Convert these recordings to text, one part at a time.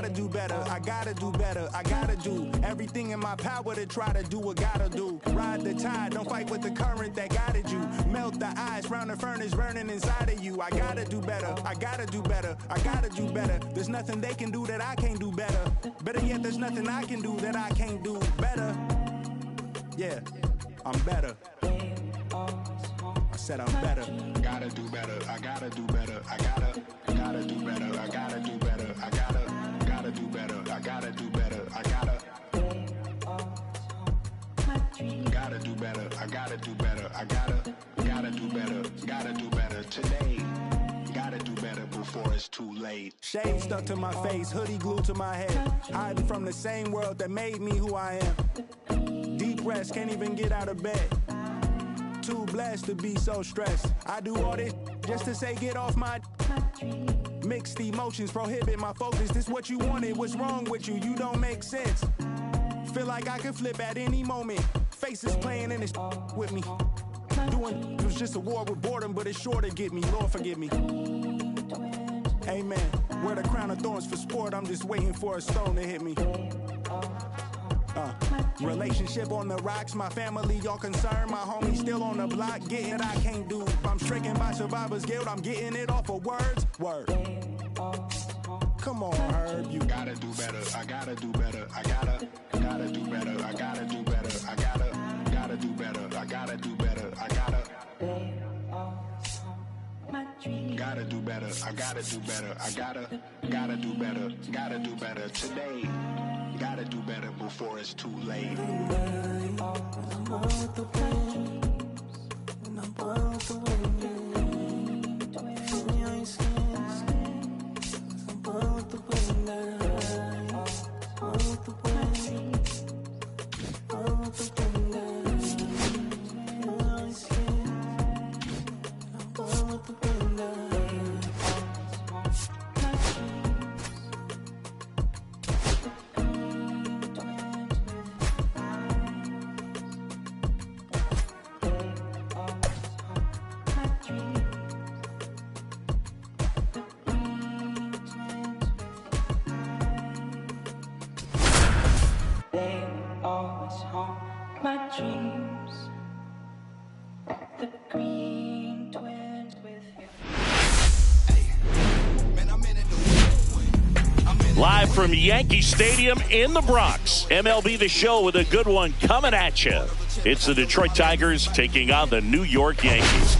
gotta do better, I gotta do better, I gotta do everything in my power to try to do what gotta do. Ride the tide, don't fight with the current that guided you. Melt the ice round the furnace burning inside of you. I gotta do better, I gotta do better, I gotta do better. There's nothing they can do that I can't do better. Better yet, there's nothing I can do that I can't do better. Yeah, I'm better. I said I'm better. Gotta do better, I gotta do better, I gotta do better, I gotta do better, I gotta do better, I gotta do better, I gotta do better, I gotta do better, I gotta do better today. Gotta do better before it's too late. Shade stuck to my face, hoodie glued to my head. Hiding from the same world that made me who I am. Deep rest, can't even get out of bed. Too blessed to be so stressed. I do all this just to say get off my. Mixed emotions prohibit my focus. This what you wanted, what's wrong with you? You don't make sense. Feel like I could flip at any moment. Faces playing in this with me. Doing it was just a war with boredom, but it's sure to get me. Lord forgive me. Amen. Wear the crown of thorns for sport. I'm just waiting for a stone to hit me. Relationship on the rocks, my family all concerned. My homie still on the block, getting it I can't do. I'm stricken by survivor's guilt, I'm getting it off of words. Word. Come on, Herb, you gotta do better. I gotta do better. I gotta do better. I gotta do better. I gotta do better. I gotta do better. I gotta do better. I gotta do better. I gotta do better. Gotta do better today. Gotta do better before it's too late. Live from Yankee Stadium in the Bronx, MLB The Show with a good one coming at you. It's the Detroit Tigers taking on the New York Yankees.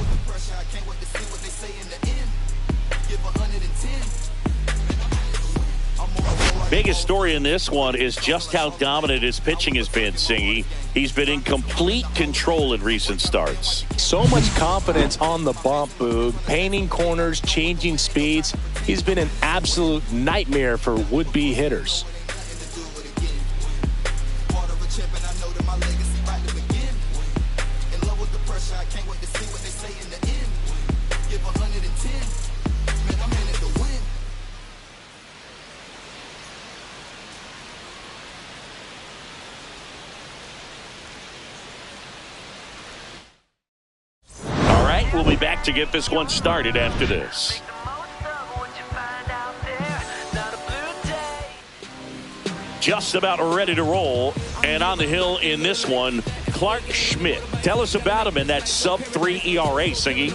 Biggest story in this one is just how dominant his pitching has been, Singy. He's been in complete control in recent starts. So much confidence on the bump, Boog. Painting corners, changing speeds. He's been an absolute nightmare for would-be hitters. We'll be back to get this one started after this. Just about ready to roll, and on the hill in this one, Clarke Schmidt. Tell us about him in that sub-3 ERA, Singy.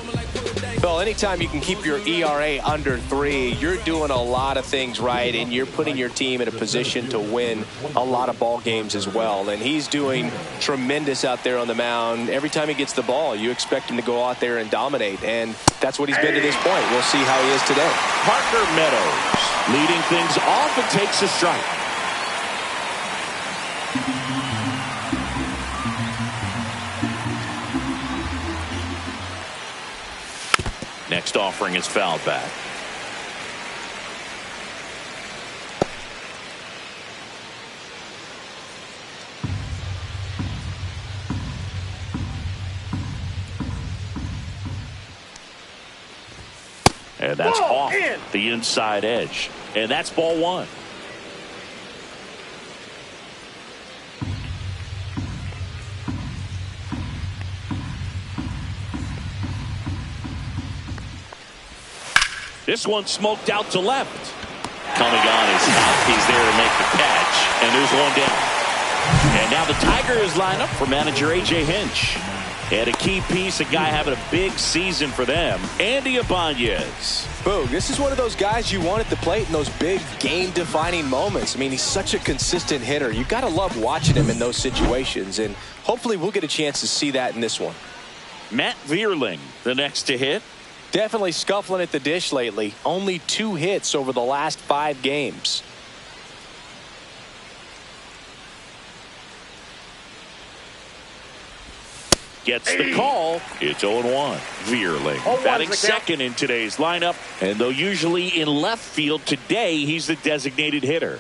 Well, anytime you can keep your ERA under 3, you're doing a lot of things right, and you're putting your team in a position to win a lot of ball games as well. And he's doing tremendous out there on the mound. Every time he gets the ball, you expect him to go out there and dominate, and that's what he's been to this point. We'll see how he is today. Parker Meadows leading things off and takes a strike. Next offering is fouled back. And that's off the inside edge. And that's ball one. This one smoked out to left. coming on is up. He's there to make the catch, and there's one down. And now the Tigers line up for manager A.J. Hinch. And a key piece, a guy having a big season for them, Andy Ibanez. Boog, this is one of those guys you want at the plate in those big game-defining moments. I mean, he's such a consistent hitter. You got to love watching him in those situations, and hopefully we'll get a chance to see that in this one. Matt Vierling, the next to hit. Definitely scuffling at the dish lately. Only 2 hits over the last 5 games. Gets the call. It's 0-1. Vierling batting second in today's lineup. And though usually in left field, today he's the designated hitter.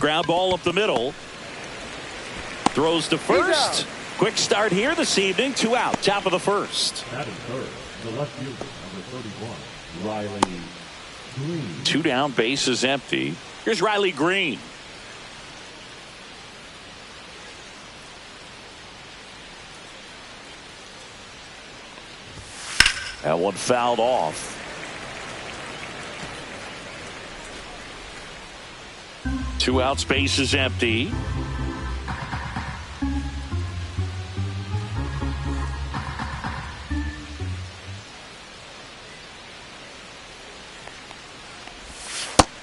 Ground ball up the middle. Throws to first. Quick start here this evening. 2 out. Top of the first. Batting third, the left fielder, number 31, Riley Green. 2 down, bases empty. Here's Riley Green. That one fouled off. Two outs, base is empty.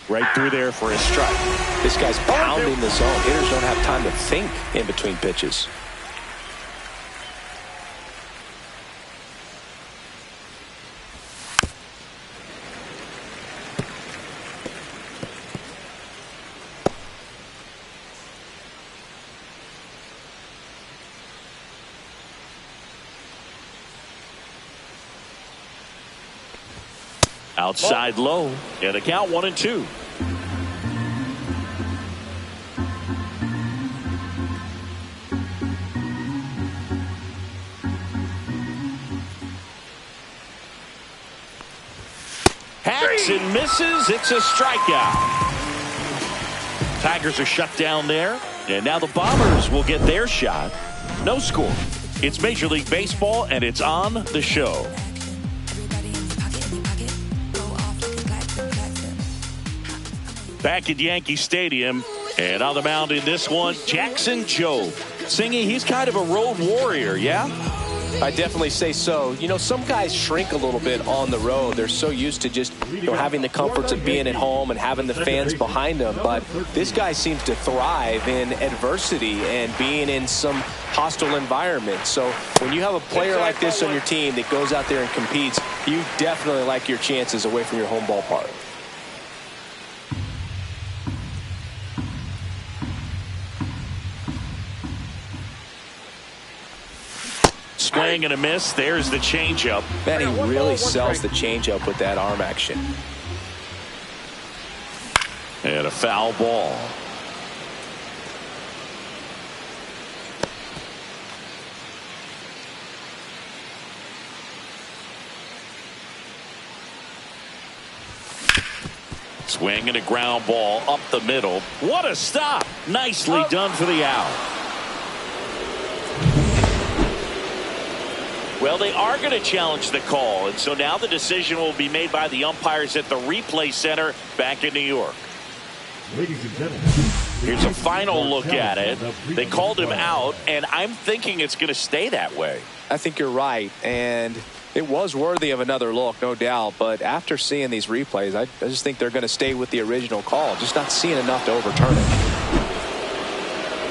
Right through there for a strike. This guy's pounding the zone. Hitters don't have time to think in between pitches. Outside low, and a count 1-2. Hacks and misses. It's a strikeout. Tigers are shut down there, and now the Bombers will get their shot. No score. It's Major League Baseball, and it's on the show. Back at Yankee Stadium, and on the mound in this one, Jackson Jobe. Singy, he's kind of a road warrior, yeah? I definitely say so. You know, some guys shrink a little bit on the road. They're so used to just, having the comforts of being at home and having the fans behind them. But this guy seems to thrive in adversity and being in some hostile environment. So when you have a player like this on your team that goes out there and competes, you definitely like your chances away from your home ballpark. Swing and a miss. There's the changeup. Man, he really sells the changeup with that arm action. And a foul ball. Swing and a ground ball up the middle. What a stop. Nicely done for the out. Well, they are going to challenge the call, and so now the decision will be made by the umpires at the replay center back in New York. Ladies and gentlemen, here's a final look at it. They called him out, and I'm thinking it's going to stay that way. I think you're right, and it was worthy of another look, no doubt. But after seeing these replays, I just think they're going to stay with the original call, just not seeing enough to overturn it.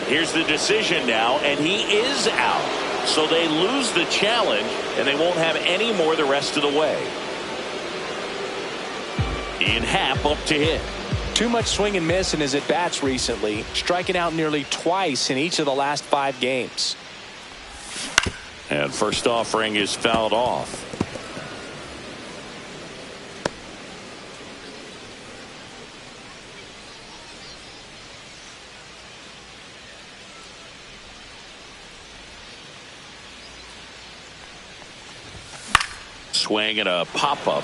Here's the decision now, and he is out. So they lose the challenge, and they won't have any more the rest of the way. Ian Happ up to hit. Too much swing and miss in his at-bats recently, striking out nearly twice in each of the last 5 games. And first offering is fouled off. Swing and a pop-up.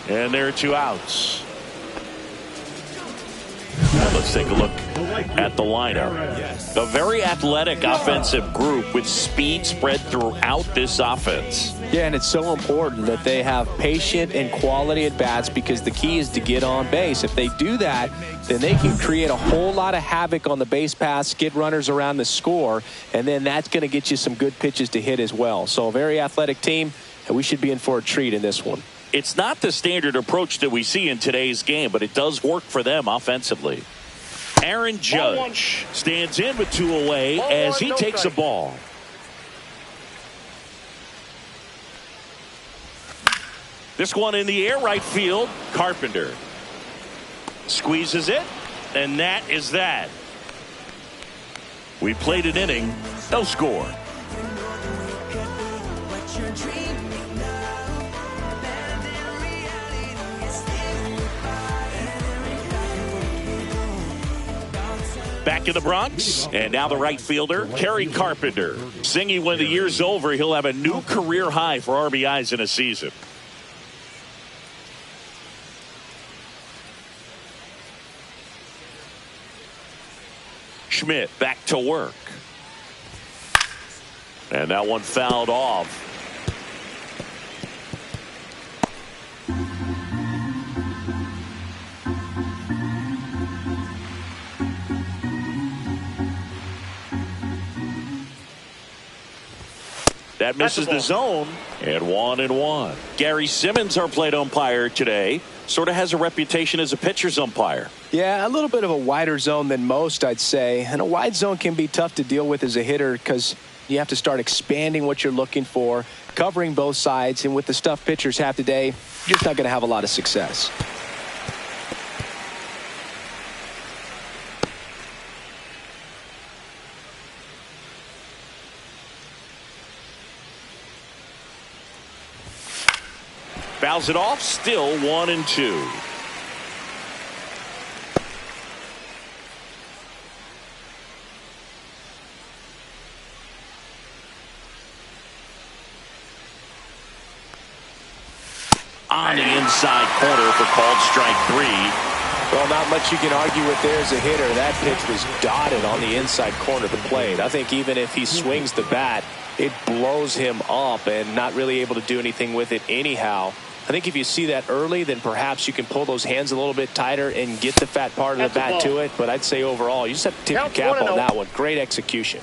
And there are 2 outs. Let's take a look at the lineup. A very athletic offensive group with speed spread throughout this offense. Yeah, and it's so important that they have patient and quality at bats, because the key is to get on base. If they do that, then they can create a whole lot of havoc on the base paths, get runners around the score, and then that's going to get you some good pitches to hit as well. So a very athletic team, and we should be in for a treat in this one. It's not the standard approach that we see in today's game, but it does work for them offensively. Aaron Judge stands in with 2 away as he takes a ball. This one in the air, right field. Carpenter squeezes it, and that is that. We played an inning, no score. Back in the Bronx, and now the right fielder, Kerry Carpenter. Singy, when the year's over, he'll have a new career high for RBIs in a season. Schmidt back to work. And that one fouled off. That misses the zone, and 1-1. Gary Simmons, our plate umpire today, sort of has a reputation as a pitcher's umpire. Yeah, a little bit of a wider zone than most, I'd say. And a wide zone can be tough to deal with as a hitter, because you have to start expanding what you're looking for, covering both sides. And with the stuff pitchers have today, you're just not going to have a lot of success. Fouls it off, still 1-2. On the inside corner for called strike 3. Well, not much you can argue with there as a hitter. That pitch was dotted on the inside corner of the plate. I think even if he swings the bat, it blows him up and not really able to do anything with it anyhow. I think if you see that early, then perhaps you can pull those hands a little bit tighter and get the fat part of the bat to it. But I'd say overall, you just have to tip your cap on that one. Great execution.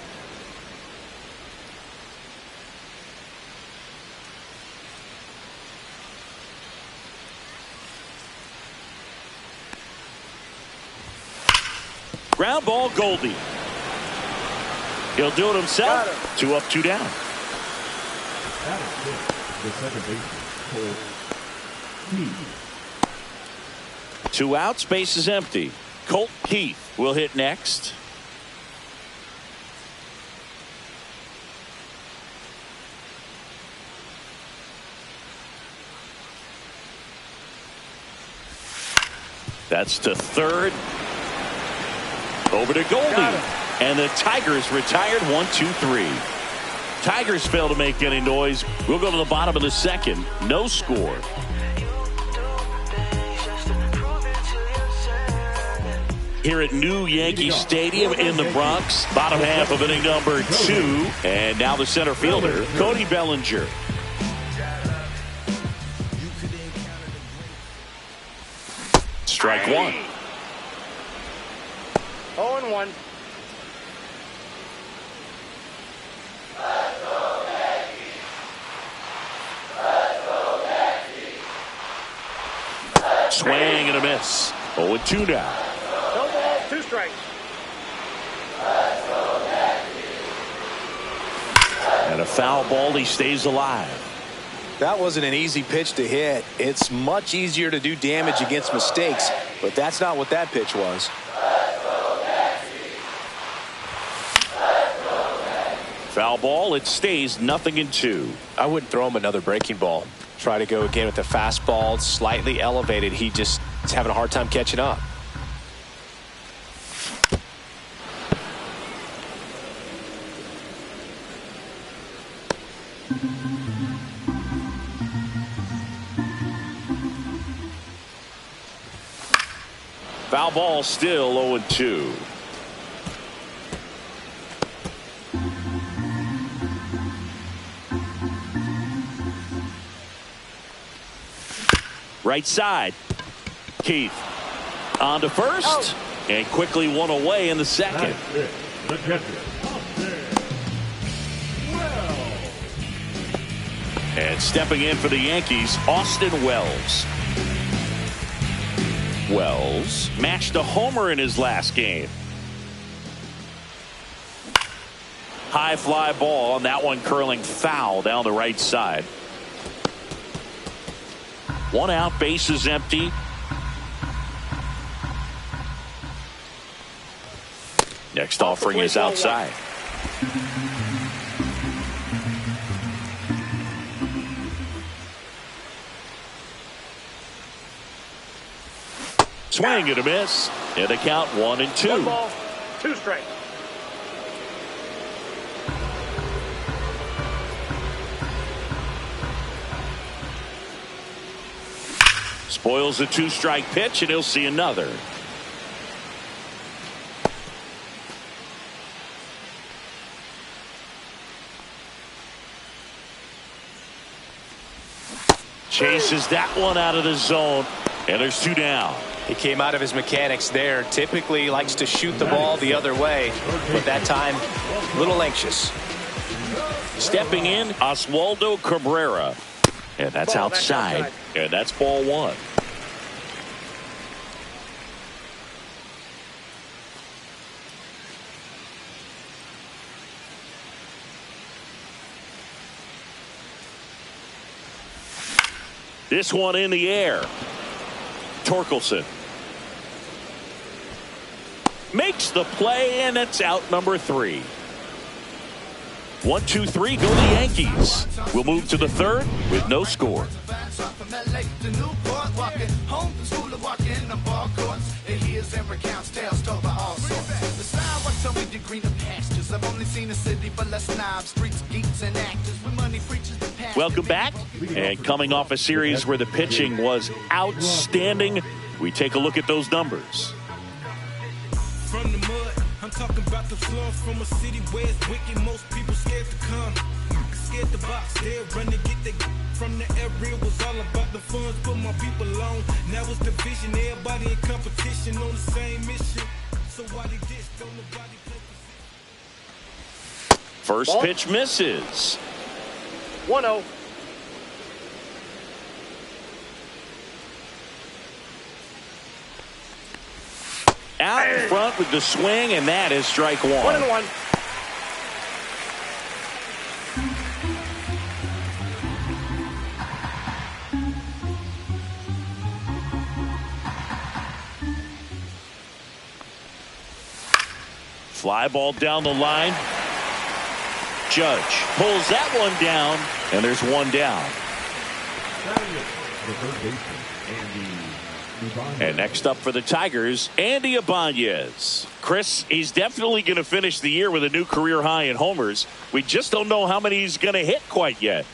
Ground ball, Goldie. He'll do it himself. 2 up, 2 down. The second baseman, 2 outs, base is empty. Colt Heath will hit next. That's to third. Over to Goldie. And the Tigers retired 1-2-3. Tigers fail to make any noise. We'll go to the bottom of the second. No score. Here at New Yankee Stadium in the Bronx. Bottom half of inning number 2. And now the center fielder, Cody Bellinger. Strike 1. 0-1. Swing and a miss. 0-2 now. No ball, 2 strikes. And a foul ball. He stays alive. That wasn't an easy pitch to hit. It's much easier to do damage against mistakes, but that's not what that pitch was. Foul ball. It stays 0-2. I wouldn't throw him another breaking ball. Try to go again with the fastball, slightly elevated. He just is having a hard time catching up. Foul ball, still 0-2. Right side. Keith on to first. And quickly one away in the second. And stepping in for the Yankees, Austin Wells. Wells matched a homer in his last game. High fly ball, and that one curling foul down the right side. One out, bases empty. Next offering is outside. Swing and a miss. And the count 1-2. 1 ball, 2 strikes. Spoils a 2-strike pitch, and he'll see another. Chases that one out of the zone, and there's 2 down. He came out of his mechanics there. Typically likes to shoot the ball the other way, but that time a little anxious. Stepping in, Oswaldo Cabrera, and that's outside. And that's ball 1. This one in the air. Torkelson makes the play, and it's out number 3. 1, 2, 3 go the Yankees. We'll move to the 3rd with no score. Welcome back. And coming off a series where the pitching was outstanding, we take a look at those numbers. From the mud, I'm talking about the slums from a city where it's wicked. Most people scared to come, scared to box. They'll run to get their from the area. Was all about the funds, put my people on. Now it's division, everybody in competition on the same mission. So why they diss, don't nobody play position. First pitch misses. 1-0. Out in front with the swing, and that is strike 1. 1-1. Fly ball down the line. Judge pulls that one down, and there's 1 down. And next up for the Tigers, Andy Ibanez. Chris, he's definitely going to finish the year with a new career high in homers. We just don't know how many he's going to hit quite yet.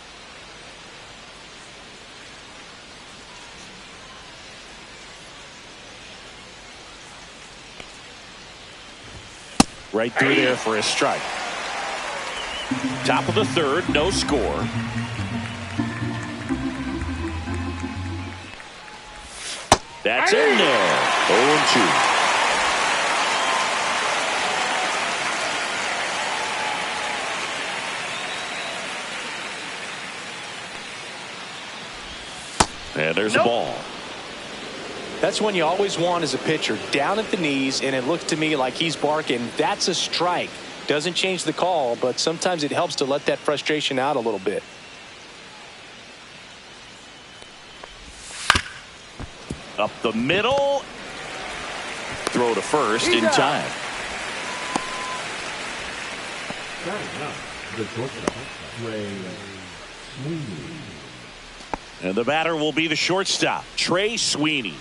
Right through there for a strike. Top of the 3rd, no score. That's in there. 0-2. And there's a ball. That's one you always want as a pitcher, down at the knees, and it looks to me like he's barking, that's a strike. Doesn't change the call, but sometimes it helps to let that frustration out a little bit. Up the middle. Throw to first in time. And the batter will be the shortstop, Trey Sweeney.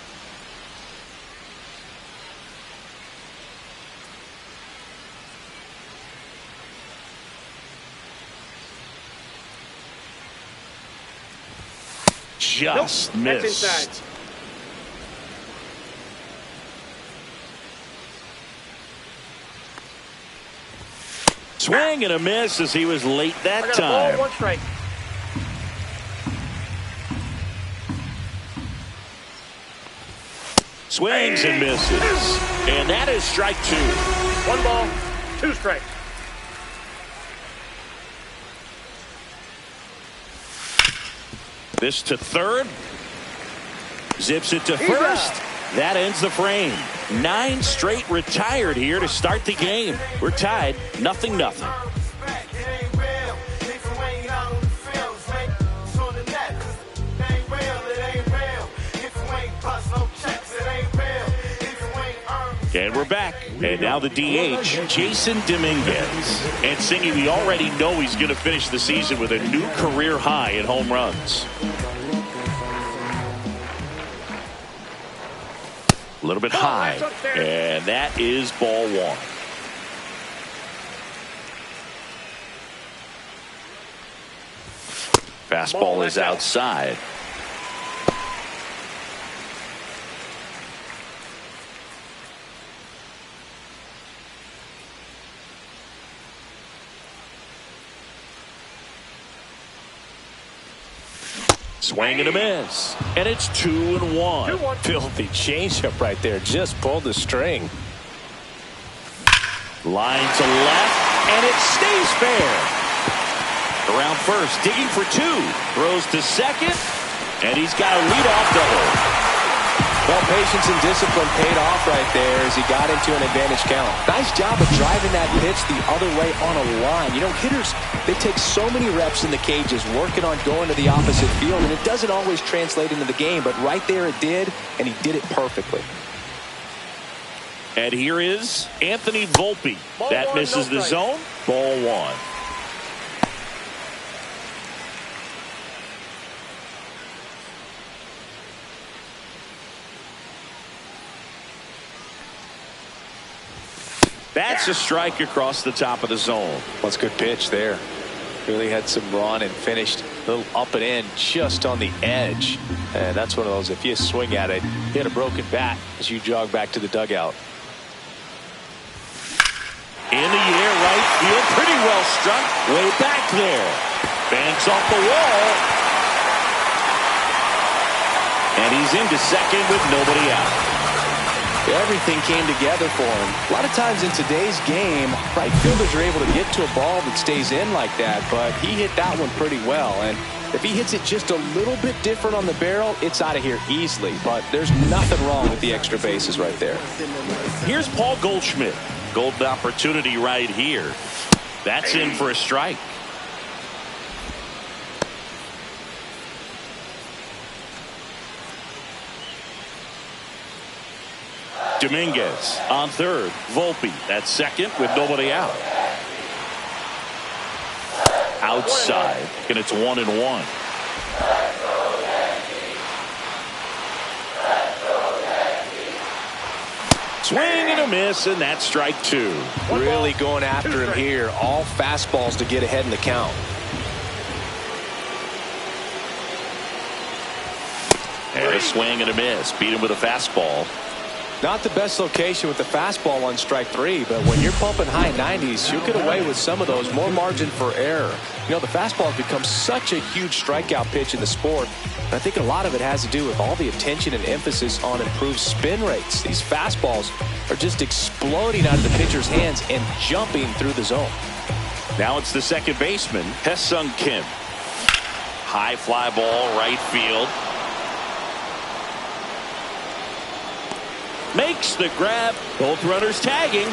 Just missed. That's inside. Swing and a miss as he was late that I got time. a ball, 1 strike. Swings and misses. And that is strike 2. 1 ball, 2 strikes. This to third. Zips it to first. That ends the frame. 9 straight retired here to start the game. We're tied 0-0. And we're back. And now the DH, Jason Dominguez. And Singy, we already know he's going to finish the season with a new career high in home runs. A little bit high. And that is ball 1. Fastball is outside. Swing and a miss. And it's 2-1. Filthy changeup right there. Just pulled the string. Line to left, and it stays fair. Around first, digging for 2. Throws to second, and he's got a leadoff double. Well, patience and discipline paid off right there as he got into an advantage count. Nice job of driving that pitch the other way on a line. You know, hitters, they take so many reps in the cages working on going to the opposite field, and it doesn't always translate into the game, but right there it did, and he did it perfectly. And here is Anthony Volpe. That misses the zone. Ball 1. That's a strike across the top of the zone. Well, it's a good pitch there. Really had some run and finished a little up and in just on the edge. And that's one of those, if you swing at it, you hit a broken bat as you jog back to the dugout. In the air, right field. Pretty well struck. Way back there. Banks off the wall. And he's into second with nobody out. Everything came together for him. A lot of times in today's game, right fielders are able to get to a ball that stays in like that, but he hit that one pretty well. And if he hits it just a little bit different on the barrel, it's out of here easily. But there's nothing wrong with the extra bases right there. Here's Paul Goldschmidt. Golden opportunity right here. That's in for a strike. Dominguez on third. Volpe at second with nobody out. Outside. And it's 1-1. Swing and a miss, and that's strike 2. Really going after him here. All fastballs to get ahead in the count. And a swing and a miss. Beat him with a fastball. Not the best location with the fastball on strike 3, but when you're pumping high 90s, you'll get away with some of those. More margin for error. You know, the fastball has become such a huge strikeout pitch in the sport. And I think a lot of it has to do with all the attention and emphasis on improved spin rates. These fastballs are just exploding out of the pitcher's hands and jumping through the zone. Now it's the second baseman, Hae-Sung Kim. High fly ball, right field. Makes the grab. Both runners tagging.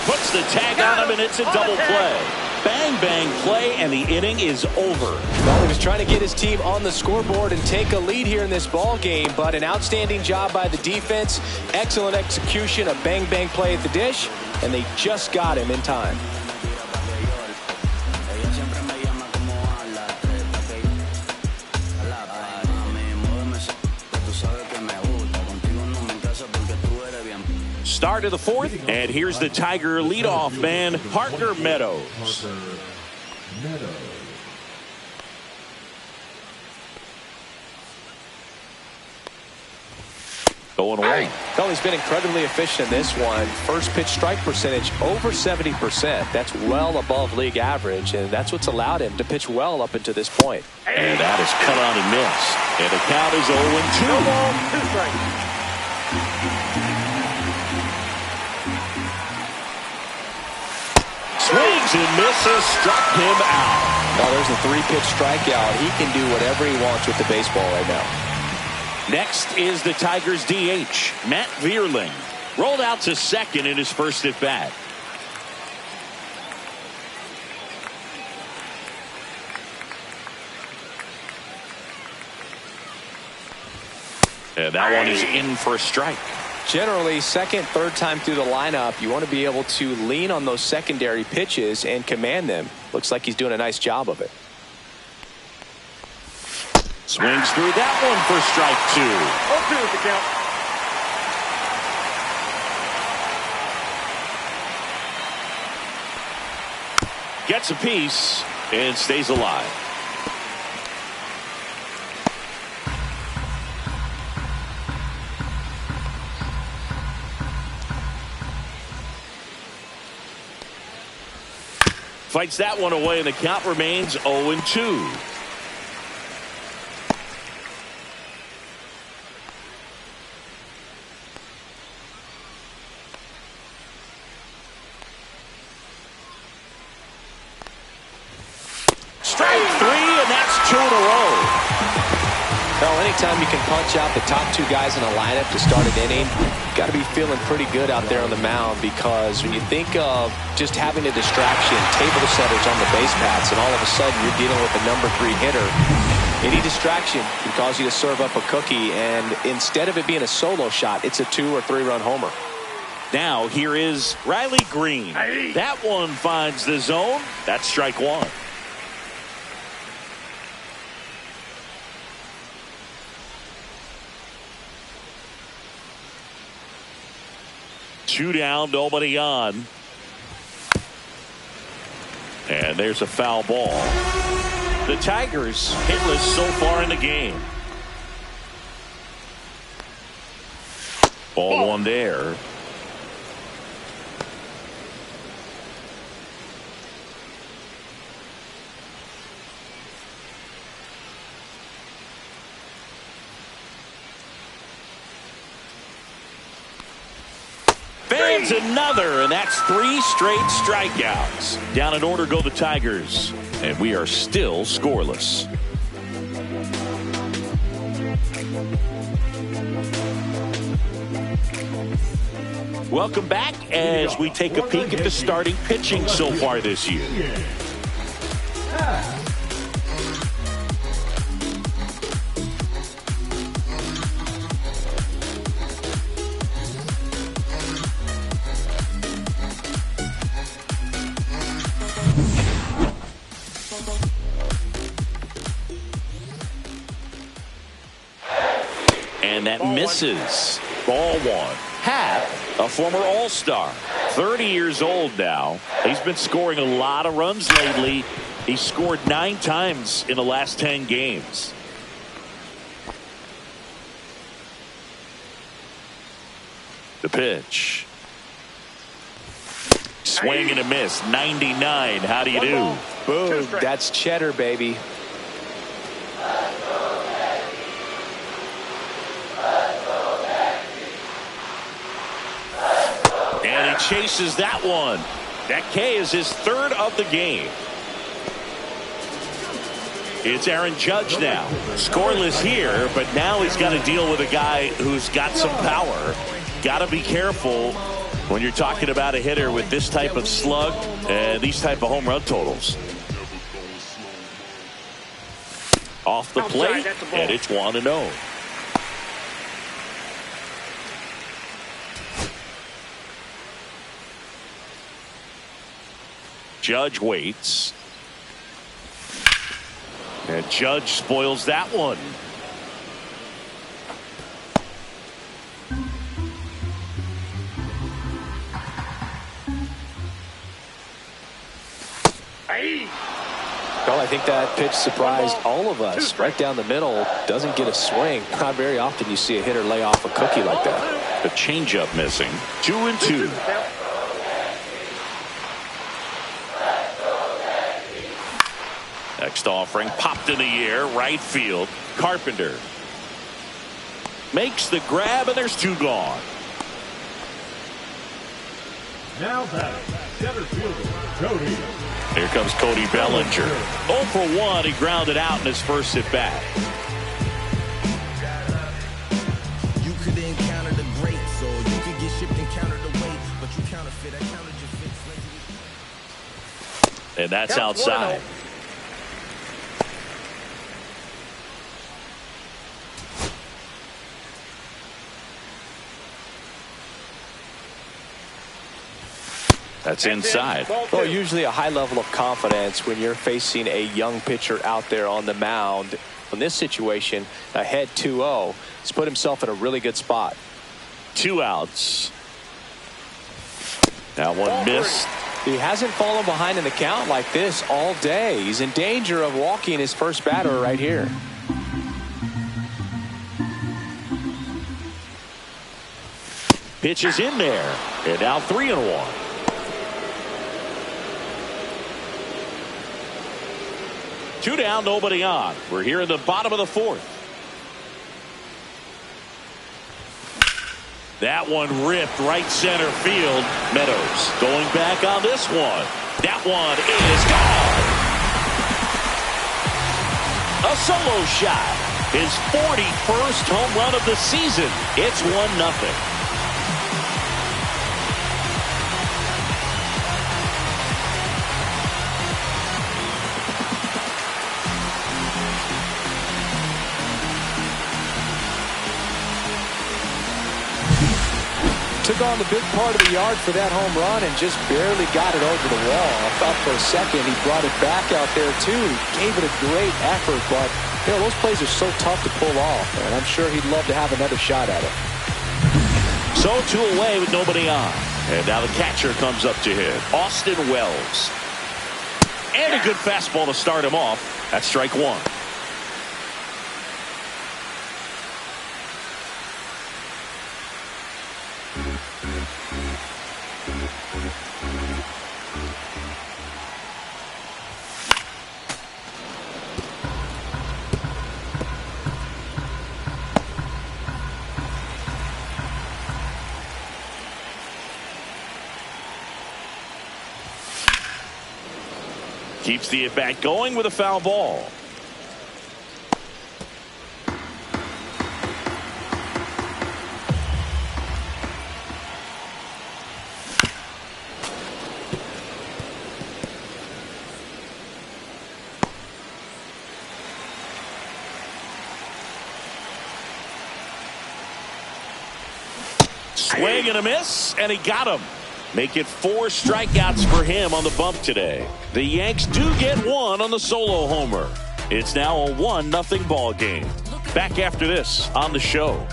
Puts the tag on him, and it's a double play. Bang, bang play, and the inning is over. Well, he was trying to get his team on the scoreboard and take a lead here in this ball game, but an outstanding job by the defense. Excellent execution, a bang, bang play at the dish, and they just got him in time. Start of the fourth, and here's the Tiger leadoff man, Parker Meadows. 0-1. Well, he's been incredibly efficient in this one. First pitch strike percentage over 70%. That's well above league average, and that's what's allowed him to pitch well up until this point. And that is cut on and missed. And the count is 0-2. No ball, 2 strikes. Swings and misses, struck him out. Well, there's a 3-pitch strikeout. He can do whatever he wants with the baseball right now. Next is the Tigers DH, Matt Vierling. Rolled out to second in his first at bat. And that one is in for a strike. Generally, second, third time through the lineup, you want to be able to lean on those secondary pitches and command them. Looks like he's doing a nice job of it. Swings through that one for strike 2. 0-2 is the count. Gets a piece and stays alive. Fights that one away, and the count remains 0-2. Strike 3, and that's 2 in a row. Well, anytime you can punch out the top 2 guys in a lineup to start an inning, you've got to be feeling pretty good out there on the mound, because when you think of just having a distraction, table setters on the base paths, and all of a sudden you're dealing with a number 3 hitter, any distraction can cause you to serve up a cookie, and instead of it being a solo shot, it's a 2 or 3 run homer. Now here is Riley Green. That one finds the zone. That's strike 1. Two down, nobody on. And there's a foul ball. The Tigers hitless so far in the game. Ball 1 there. Fans another, and that's 3 straight strikeouts. Down in order go the Tigers, and we are still scoreless. Welcome back as we take a peek at the starting pitching so far this year. And that misses. Ball 1. Happ, a former All-Star, 30 years old now. He's been scoring a lot of runs lately. He scored 9 times in the last 10 games. The pitch. Swing and a miss. 99. How do you do? Boom. That's cheddar, baby. And he chases that one. That K is his 3rd of the game. It's Aaron Judge now. Scoreless here, but now he's got to deal with a guy who's got some power. Got to be careful when you're talking about a hitter with this type of slug and these type of home run totals. Off the plate, and it's 1-0. Judge waits. And Judge spoils that one. Well, I think that pitch surprised all of us. Right down the middle, doesn't get a swing. Not very often you see a hitter lay off a cookie like that. The changeup missing. 2-2. Next offering popped in the air, right field. Carpenter makes the grab, and there's 2 gone. Now back, center fielder, Cody. Here comes Cody Bellinger. 0 for 1. He grounded out in his first at bat. You could encounter the greats, or you could get shipped and countered away, but you counterfeit, I countered your fits. And that's outside. That's inside. Well, usually a high level of confidence when you're facing a young pitcher out there on the mound. In this situation, ahead 2-0, he's put himself in a really good spot. 2 outs. That one missed. He hasn't fallen behind in the count like this all day. He's in danger of walking his first batter right here. Pitch is in there. And now 3-1. Two down, nobody on. We're here in the bottom of the 4th. That one ripped right center field. Meadows going back on this one. That one is gone. A solo shot. His 41st home run of the season. It's 1-0. Took on the big part of the yard for that home run and just barely got it over the wall. I thought for a second he brought it back out there too. Gave it a great effort, but you know, those plays are so tough to pull off, and I'm sure he'd love to have another shot at it. So 2 away with nobody on. And now the catcher comes up to hit. Austin Wells. And a good fastball to start him off. That's strike 1. Keeps the at-bat going with a foul ball. Swing and a miss, and he got him. Make it 4 strikeouts for him on the bump today. The Yanks do get 1 on the solo homer. It's now a 1-0 ball game. Back after this on the show.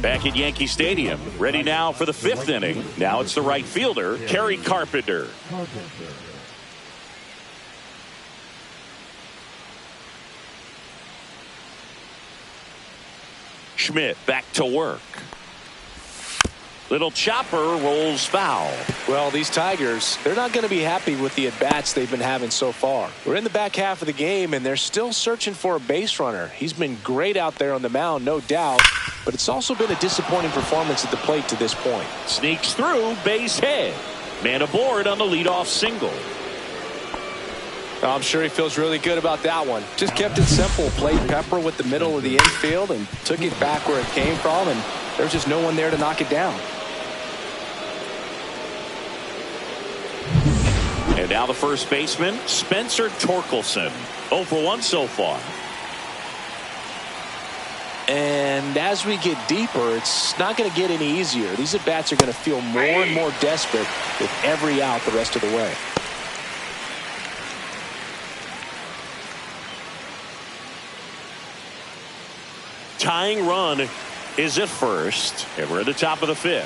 Back at Yankee Stadium, ready now for the 5th inning. Now it's the right fielder, Kerry Carpenter. Schmidt back to work. Little chopper rolls foul. Well, these Tigers, they're not going to be happy with the at-bats they've been having so far. We're in the back half of the game, and they're still searching for a base runner. He's been great out there on the mound, no doubt, but it's also been a disappointing performance at the plate to this point. Sneaks through, base hit. Man aboard on the leadoff single. I'm sure he feels really good about that one. Just kept it simple. Played pepper with the middle of the infield and took it back where it came from, and there's just no one there to knock it down. And now the first baseman, Spencer Torkelson. 0 for 1 so far. And as we get deeper, it's not going to get any easier. These at-bats are going to feel more and more desperate with every out the rest of the way. Tying run is at first, and we're at the top of the 5th.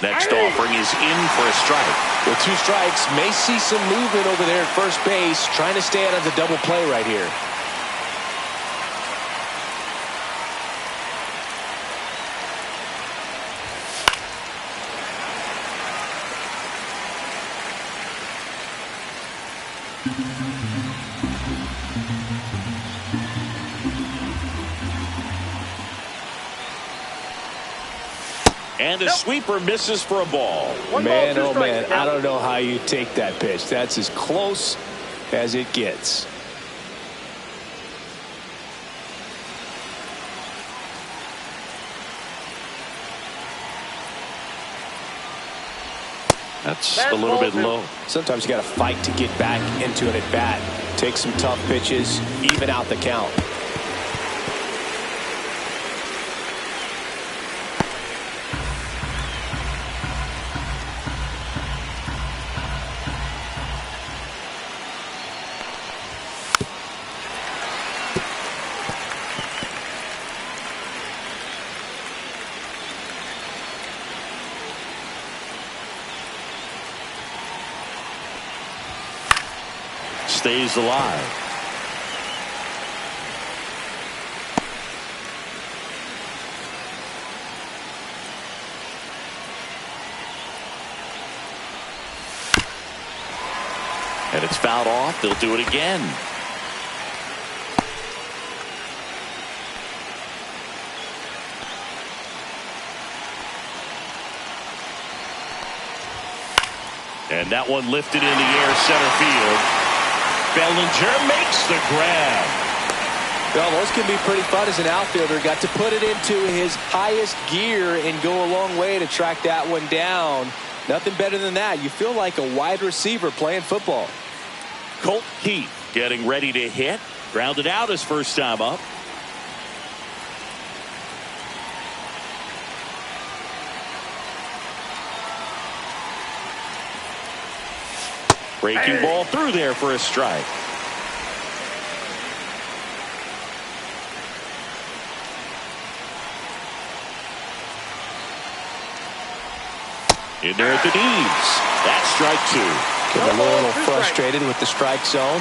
Next offering is in for a strike. With 2 strikes, may see some movement over there at first base, trying to stay out of the double play right here. And a sweeper misses for a ball. Man, oh man, I don't know how you take that pitch. That's as close as it gets. That's a little bit low. Sometimes you got to fight to get back into an at-bat. Take some tough pitches, even out the count. Stays alive. And it's fouled off. They'll do it again. And that one lifted in the air, center field. Bellinger makes the grab. Well, those can be pretty fun as an outfielder. Got to put it into his highest gear and go a long way to track that one down. Nothing better than that. You feel like a wide receiver playing football. Colt Keith getting ready to hit. Grounded out his first time up. Breaking ball through there for a strike. In there at the knees. That's strike 2. Getting a little frustrated with the strike zone.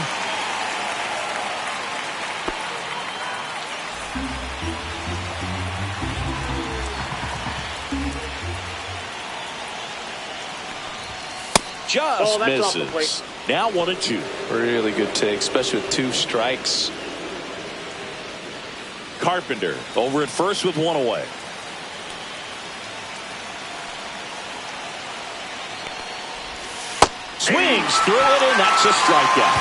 Just misses. Now 1-2. Really good take, especially with 2 strikes. Carpenter over at first with 1 away. Swings through it, and that's a strikeout.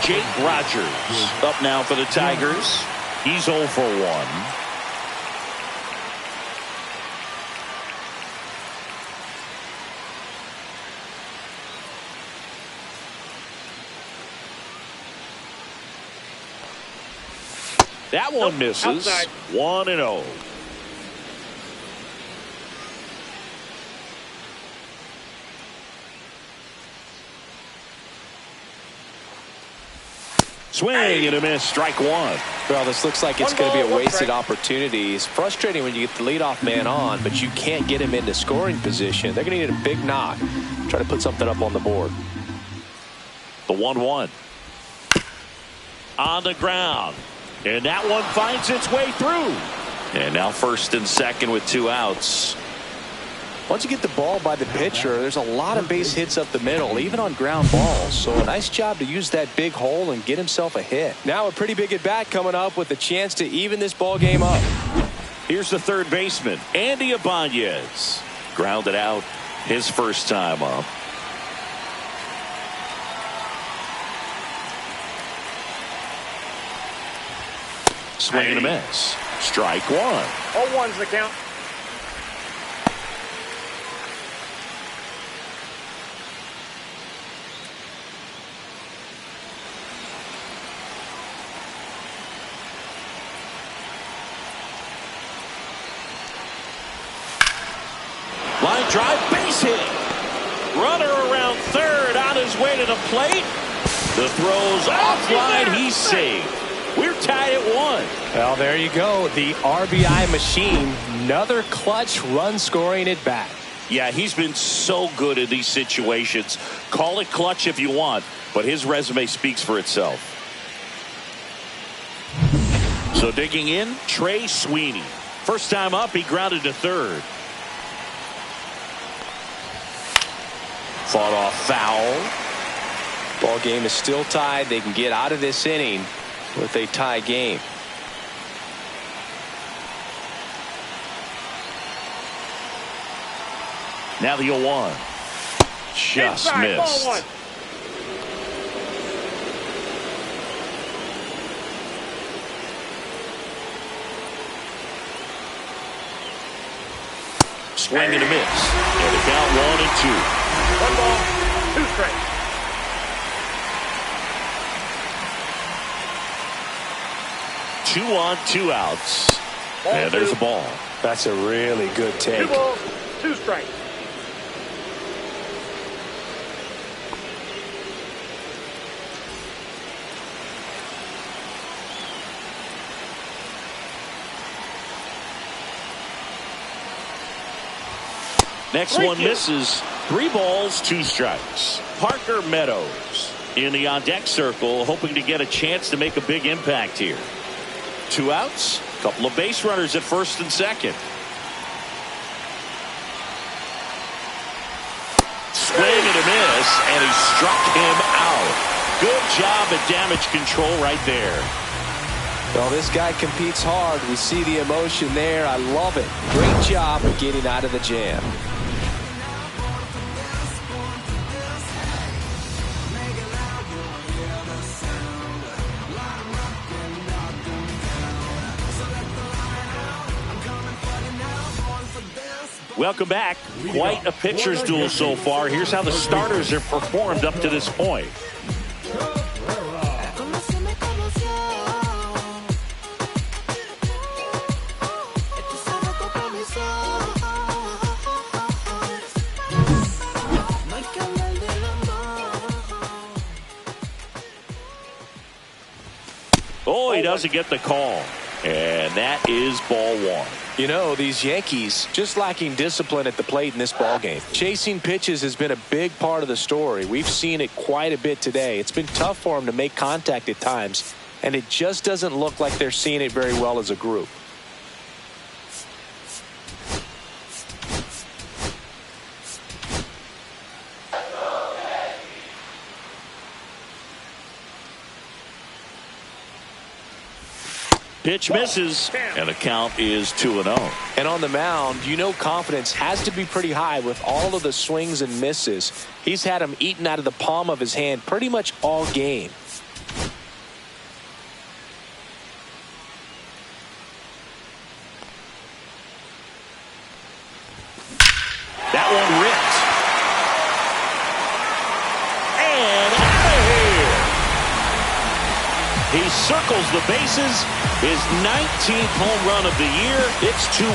Jake Rogers up now for the Tigers. He's 0 for 1. That one misses. Outside. 1-0. Swing and a miss. Strike 1. Well, this looks like it's going to be a wasted opportunity. It's frustrating when you get the leadoff man on, but you can't get him into scoring position. They're going to need a big knock. Try to put something up on the board. The 1-1. On the ground. And that one finds its way through. And now first and second with 2 outs. Once you get the ball by the pitcher, there's a lot of base hits up the middle, even on ground balls. So a nice job to use that big hole and get himself a hit. Now a pretty big at bat coming up with a chance to even this ball game up. Here's the third baseman, Andy Ibanez. Grounded out his first time up. Swing and a miss. Strike 1. 0-1's the count. Line drive, base hit. Runner around third on his way to the plate. The throw's offline. He's safe. We're tied at 1. Well, there you go. The RBI machine. Another clutch run scoring at bat. Yeah, he's been so good in these situations. Call it clutch if you want, but his resume speaks for itself. So digging in, Trey Sweeney. First time up, he grounded to third. Fought off foul. Ball game is still tied. They can get out of this inning with a tie game. Now the 0-1. Just Inside, missed. ball one. Swing and a miss. And the count 1-2. 1 ball, 2 strikes. Two on, 2 outs. And there's a ball. That's a really good 2 take. balls, 2 strikes. Next one misses. 3 balls, 2 strikes. Parker Meadows in the on-deck circle, hoping to get a chance to make a big impact here. 2 outs, a couple of base runners at first and second. Swing and a miss, and he struck him out. Good job at damage control right there. Well, this guy competes hard. We see the emotion there. I love it. Great job of getting out of the jam. Welcome back. Quite a pitcher's duel so far. Here's how the starters have performed up to this point. Oh, he doesn't get the call. And that is ball 1. You know, these Yankees just lacking discipline at the plate in this ballgame. Chasing pitches has been a big part of the story. We've seen it quite a bit today. It's been tough for them to make contact at times, and it just doesn't look like they're seeing it very well as a group. Pitch misses, and the count is 2-0. And on the mound, you know confidence has to be pretty high with all of the swings and misses. He's had them eaten out of the palm of his hand pretty much all game. That one ripped. And out of here. He circles the bases. His 19th home run of the year. It's 2-1.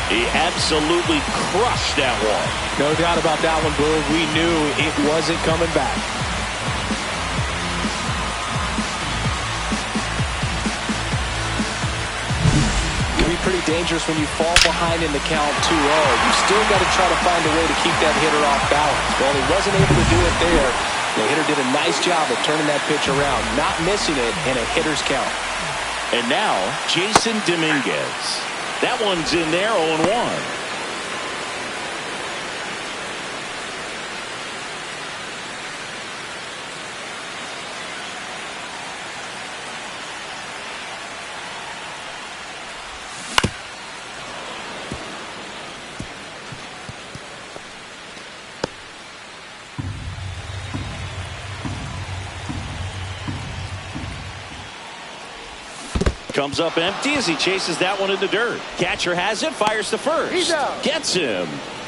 He absolutely crushed that one. No doubt about that one, Boog. We knew it wasn't coming back. It can be pretty dangerous when you fall behind in the count 2-0. You still got to try to find a way to keep that hitter off balance. Well, he wasn't able to do it there. The hitter did a nice job of turning that pitch around, not missing it in a hitter's count. And now, Jason Dominguez. That one's in there, 0-1. Comes up empty as he chases that one in the dirt. Catcher has it, fires to first. He's out. Gets him.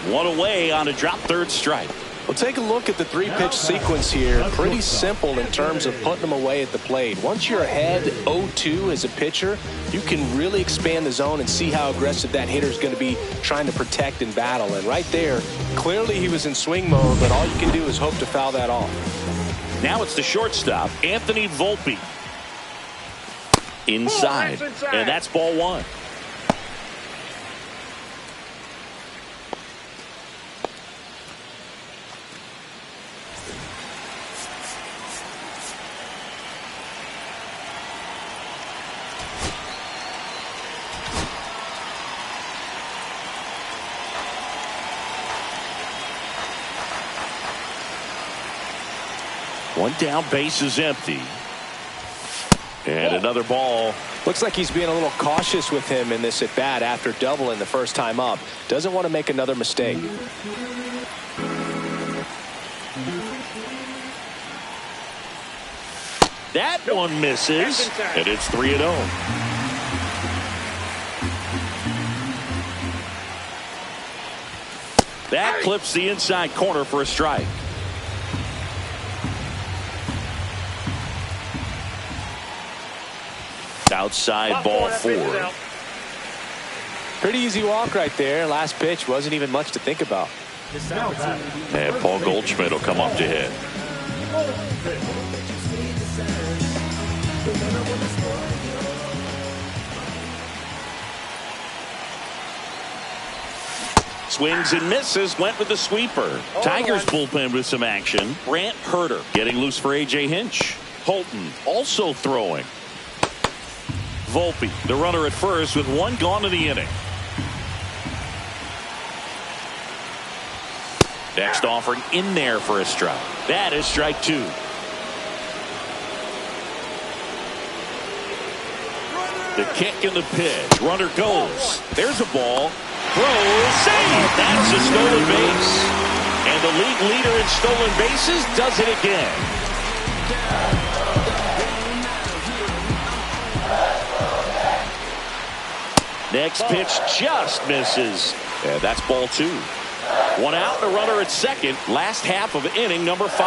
One away on a drop third strike. Well, take a look at the 3-pitch sequence here. Pretty simple in terms of putting them away at the plate. Once you're ahead 0-2 as a pitcher, you can really expand the zone and see how aggressive that hitter is going to be trying to protect and battle. And right there, clearly he was in swing mode, but all you can do is hope to foul that off. Now it's the shortstop, Anthony Volpe. inside. And that's ball one. One down, base is empty. And another ball. Looks like he's being a little cautious with him in this at bat after doubling the first time up. Doesn't want to make another mistake. That one misses, and it's 3-0. That clips the inside corner for a strike. Outside ball four. Pretty easy walk right there. Last pitch wasn't even much to think about. And Paul Goldschmidt will come up to hit. Swings and misses, went with the sweeper. Tigers bullpen with some action. Brant Herter getting loose for A.J. Hinch. Holton also throwing. Volpe, the runner at first with one gone in the inning. Next offering in there for a strike. That is strike two. The kick and the pitch. Runner goes. There's a ball. Throws. Save. That's a stolen base. And the league leader in stolen bases does it again. Next pitch just misses. And that's ball two. One out, a runner at second. Last half of inning number 5.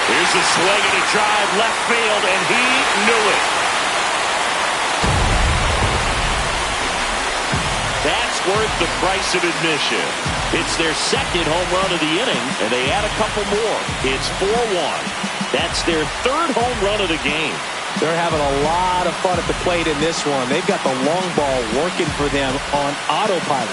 Here's a swing and a drive left field, and he knew it. That's worth the price of admission. It's their second home run of the inning, and they add a couple more. It's 4-1. That's their third home run of the game. They're having a lot of fun at the plate in this one. They've got the long ball working for them on autopilot.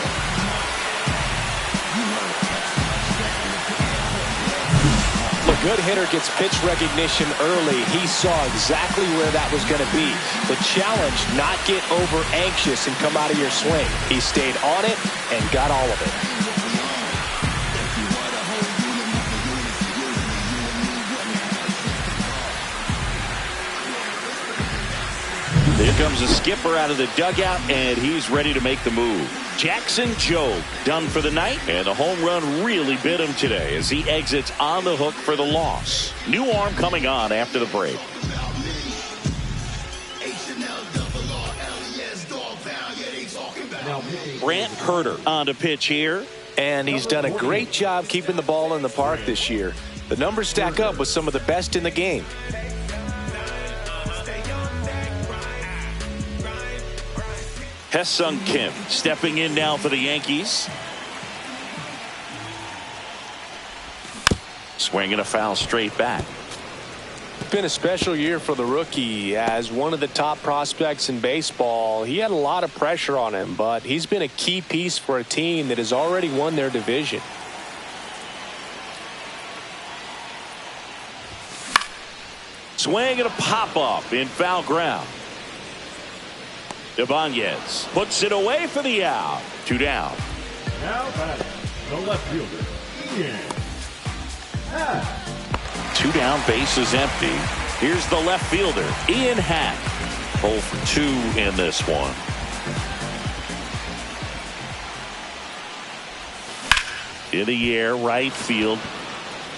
The good hitter gets pitch recognition early. He saw exactly where that was going to be. The challenge, not get over anxious and come out of your swing. He stayed on it and got all of it. Here comes the skipper out of the dugout, and he's ready to make the move. Jackson Jobe done for the night, and the home run really bit him today as he exits on the hook for the loss. New arm coming on after the break. Brant Herter on to pitch here. And he's done a great job keeping the ball in the park this year. The numbers stack up with some of the best in the game. Ha-Seong Kim stepping in now for the Yankees. Swinging a foul straight back. It's been a special year for the rookie. As one of the top prospects in baseball, he had a lot of pressure on him, but he's been a key piece for a team that has already won their division. Swing and a pop-up in foul ground. Ibanez puts it away for the out. 2 down. Now batting, the left fielder, Ian. 2 down, base is empty. Here's the left fielder, Ian Happ. 0 for 2 in this one. In the air, right field.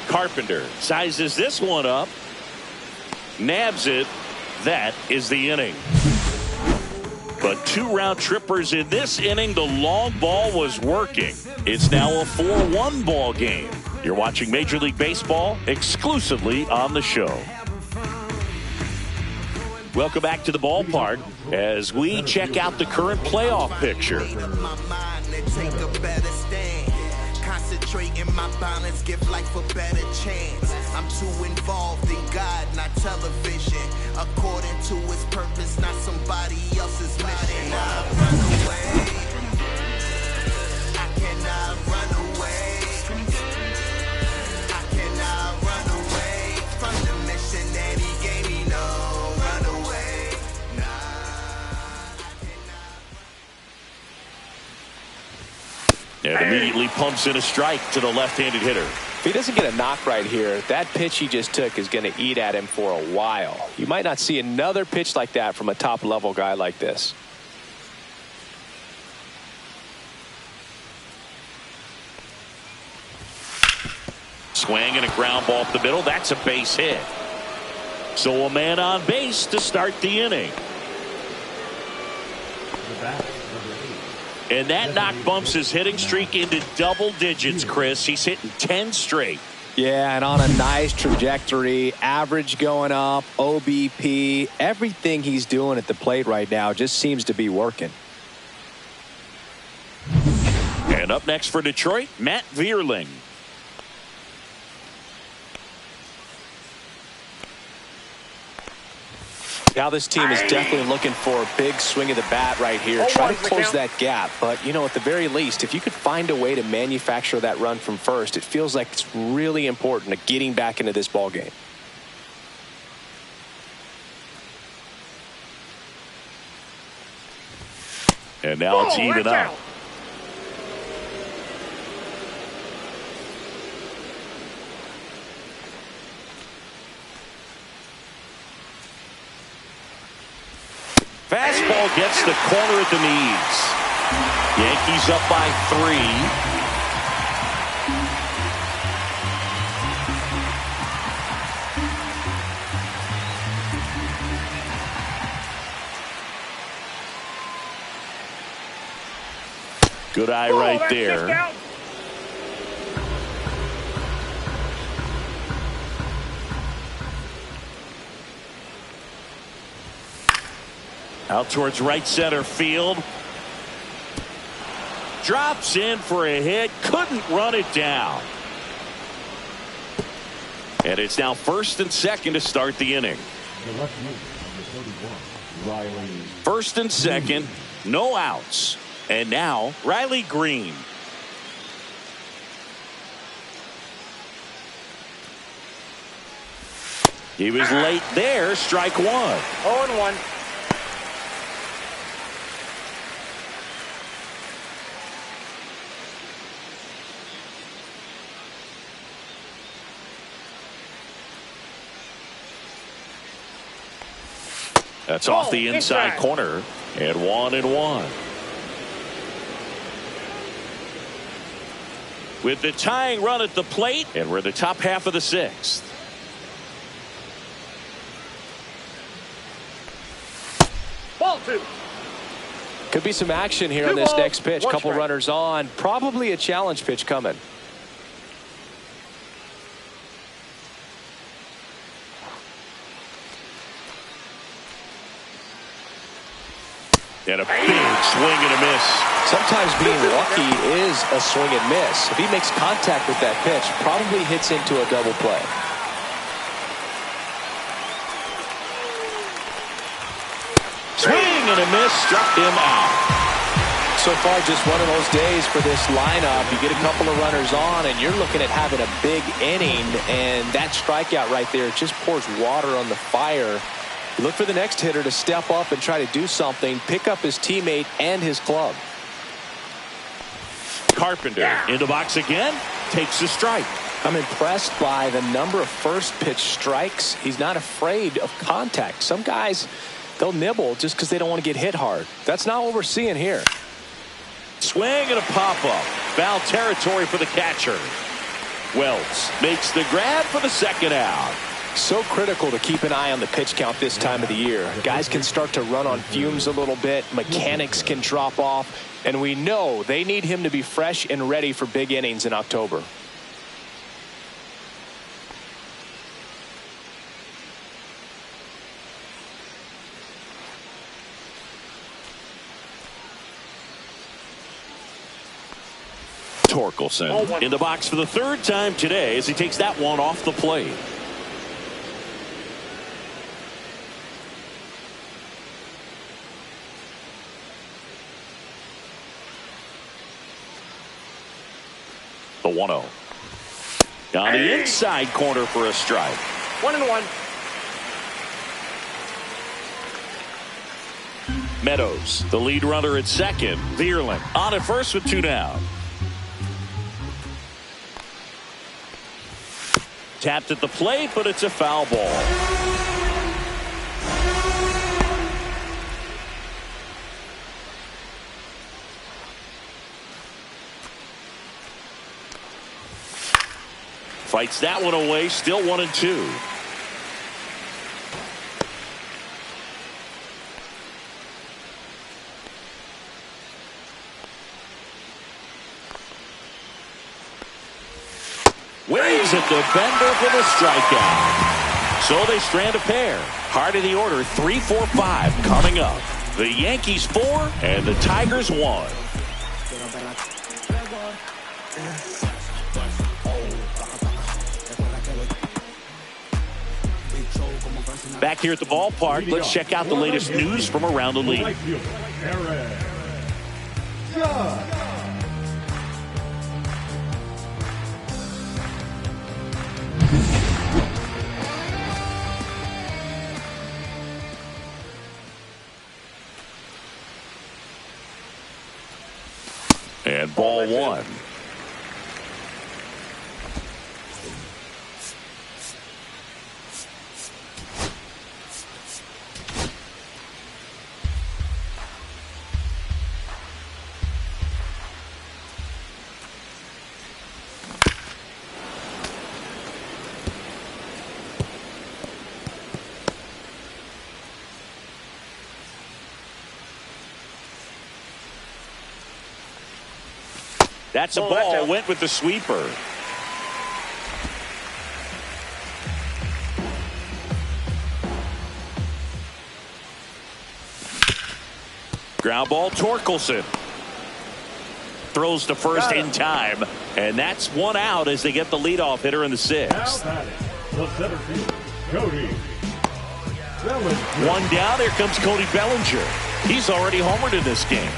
Carpenter sizes this one up. Nabs it. That is the inning. But 2 round trippers in this inning. The long ball was working. It's now a 4-1 ball game. You're watching Major League Baseball exclusively on the show. Welcome back to the ballpark as we check out the current playoff picture. concentrating my balance, give life a better chance. I'm too involved in God, not television. According to his purpose, not somebody else's mission. I run away. I cannot run away. I cannot run away from the mission that he gave me. No, run away. And immediately pumps in a strike to the left-handed hitter. If he doesn't get a knock right here, that pitch he just took is going to eat at him for a while. You might not see another pitch like that from a top-level guy like this. Swing and a ground ball up the middle. That's a base hit. So a man on base to start the inning. And that knock bumps his hitting streak into double digits, Chris. He's hitting 10 straight. Yeah, and on a nice trajectory, average going up, OBP, everything he's doing at the plate right now just seems to be working. And up next for Detroit, Matt Vierling. Now this team is definitely looking for a big swing of the bat right here. Try to close that gap. But, you know, at the very least, if you could find a way to manufacture that run from first, it feels like it's really important to getting back into this ball game. And now it's even up. Fastball gets the corner at the knees. Yankees up by 3. Good eye right there. Out towards right center field. Drops in for a hit. Couldn't run it down. And it's now first and second to start the inning. First and second. No outs. And now Riley Green. He was late there. Strike one. 0-1. That's off the inside corner. And 1-1. With the tying run at the plate, and we're in the top half of the 6th. Ball 2. Could be some action here on this next pitch. Couple runners on. Probably a challenge pitch coming. And a big swing and a miss. Sometimes being lucky is a swing and miss. If he makes contact with that pitch, probably hits into a double play. Swing and a miss, struck him out. So far, just one of those days for this lineup. You get a couple of runners on, and you're looking at having a big inning, and that strikeout right there just pours water on the fire. You look for the next hitter to step up and try to do something, pick up his teammate and his club. Carpenter into box again, takes a strike. I'm impressed by the number of first pitch strikes. He's not afraid of contact. Some guys, they'll nibble just because they don't want to get hit hard. That's not what we're seeing here. Swing and a pop-up. Foul territory for the catcher. Wells makes the grab for the second out. So critical to keep an eye on the pitch count this time of the year. Guys can start to run on fumes a little bit. Mechanics can drop off. And we know they need him to be fresh and ready for big innings in October. Torkelson in the box for the third time today as he takes that one off the plate. The 1-0. On the inside corner for a strike. 1-1. Meadows, the lead runner at second. Vierling on at first with 2 down. Tapped at the plate, but it's a foul ball. Fights that one away, still 1-2. Waves at the bender for the strikeout. So they strand a pair. Heart of the order, 3, 4, 5 coming up. The Yankees 4 and the Tigers 1. Back here at the ballpark, let's check out the latest news from around the league. And ball 1. That's a ball. Went with the sweeper. Ground ball, Torkelson. Throws to first in time. And that's 1 out as they get the leadoff hitter in the 6th. The center fielder, Cody Bellinger. 1 down. Here comes Cody Bellinger. He's already homered in this game.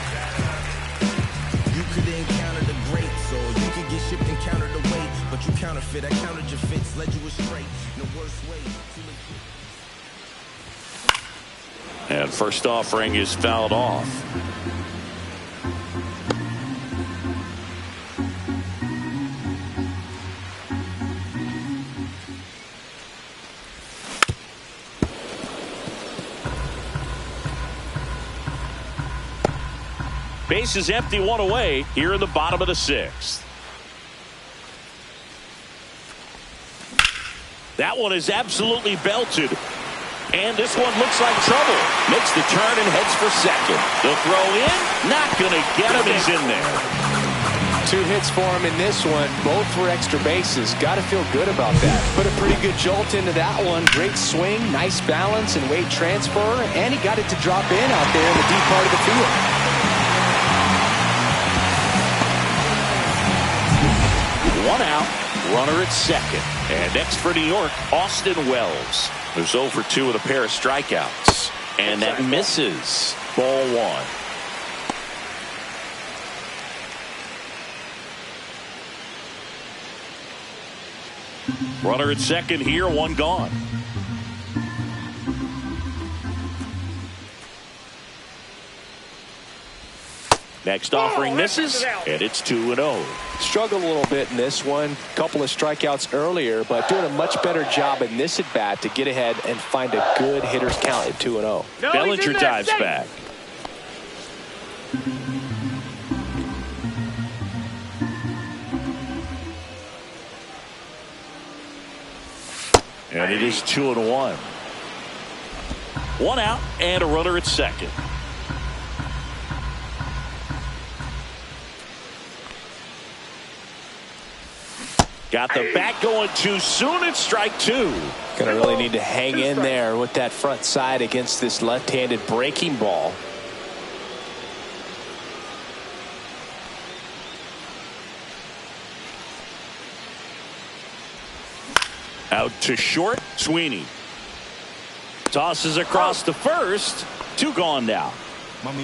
You counterfeit, I countered your fits, led you astray in the worst way. And first offering is fouled off. Base is empty, 1 away here in the bottom of the 6th. That one is absolutely belted. And this one looks like trouble. Makes the turn and heads for second. The throw in, not going to get him. He's in there. 2 hits for him in this one. Both were extra bases. Got to feel good about that. Put a pretty good jolt into that one. Great swing, nice balance and weight transfer. And he got it to drop in out there in the deep part of the field. One out. Runner at second. And next for New York, Austin Wells. Who's 0 for 2 with a pair of strikeouts. And that misses. Ball 1. Runner at second here, 1 gone. Next offering misses, and it's 2-0. Struggled a little bit in this one. Couple of strikeouts earlier, but doing a much better job in this at bat to get ahead and find a good hitter's count at 2-0. Bellinger dives back. And it is 2-1. 1 out and a runner at second. Got the bat going too soon. It's strike 2. Gonna really need to hang in there with that front side against this left-handed breaking ball. Out to short, Sweeney. Tosses across to first. 2 gone now. Now batter,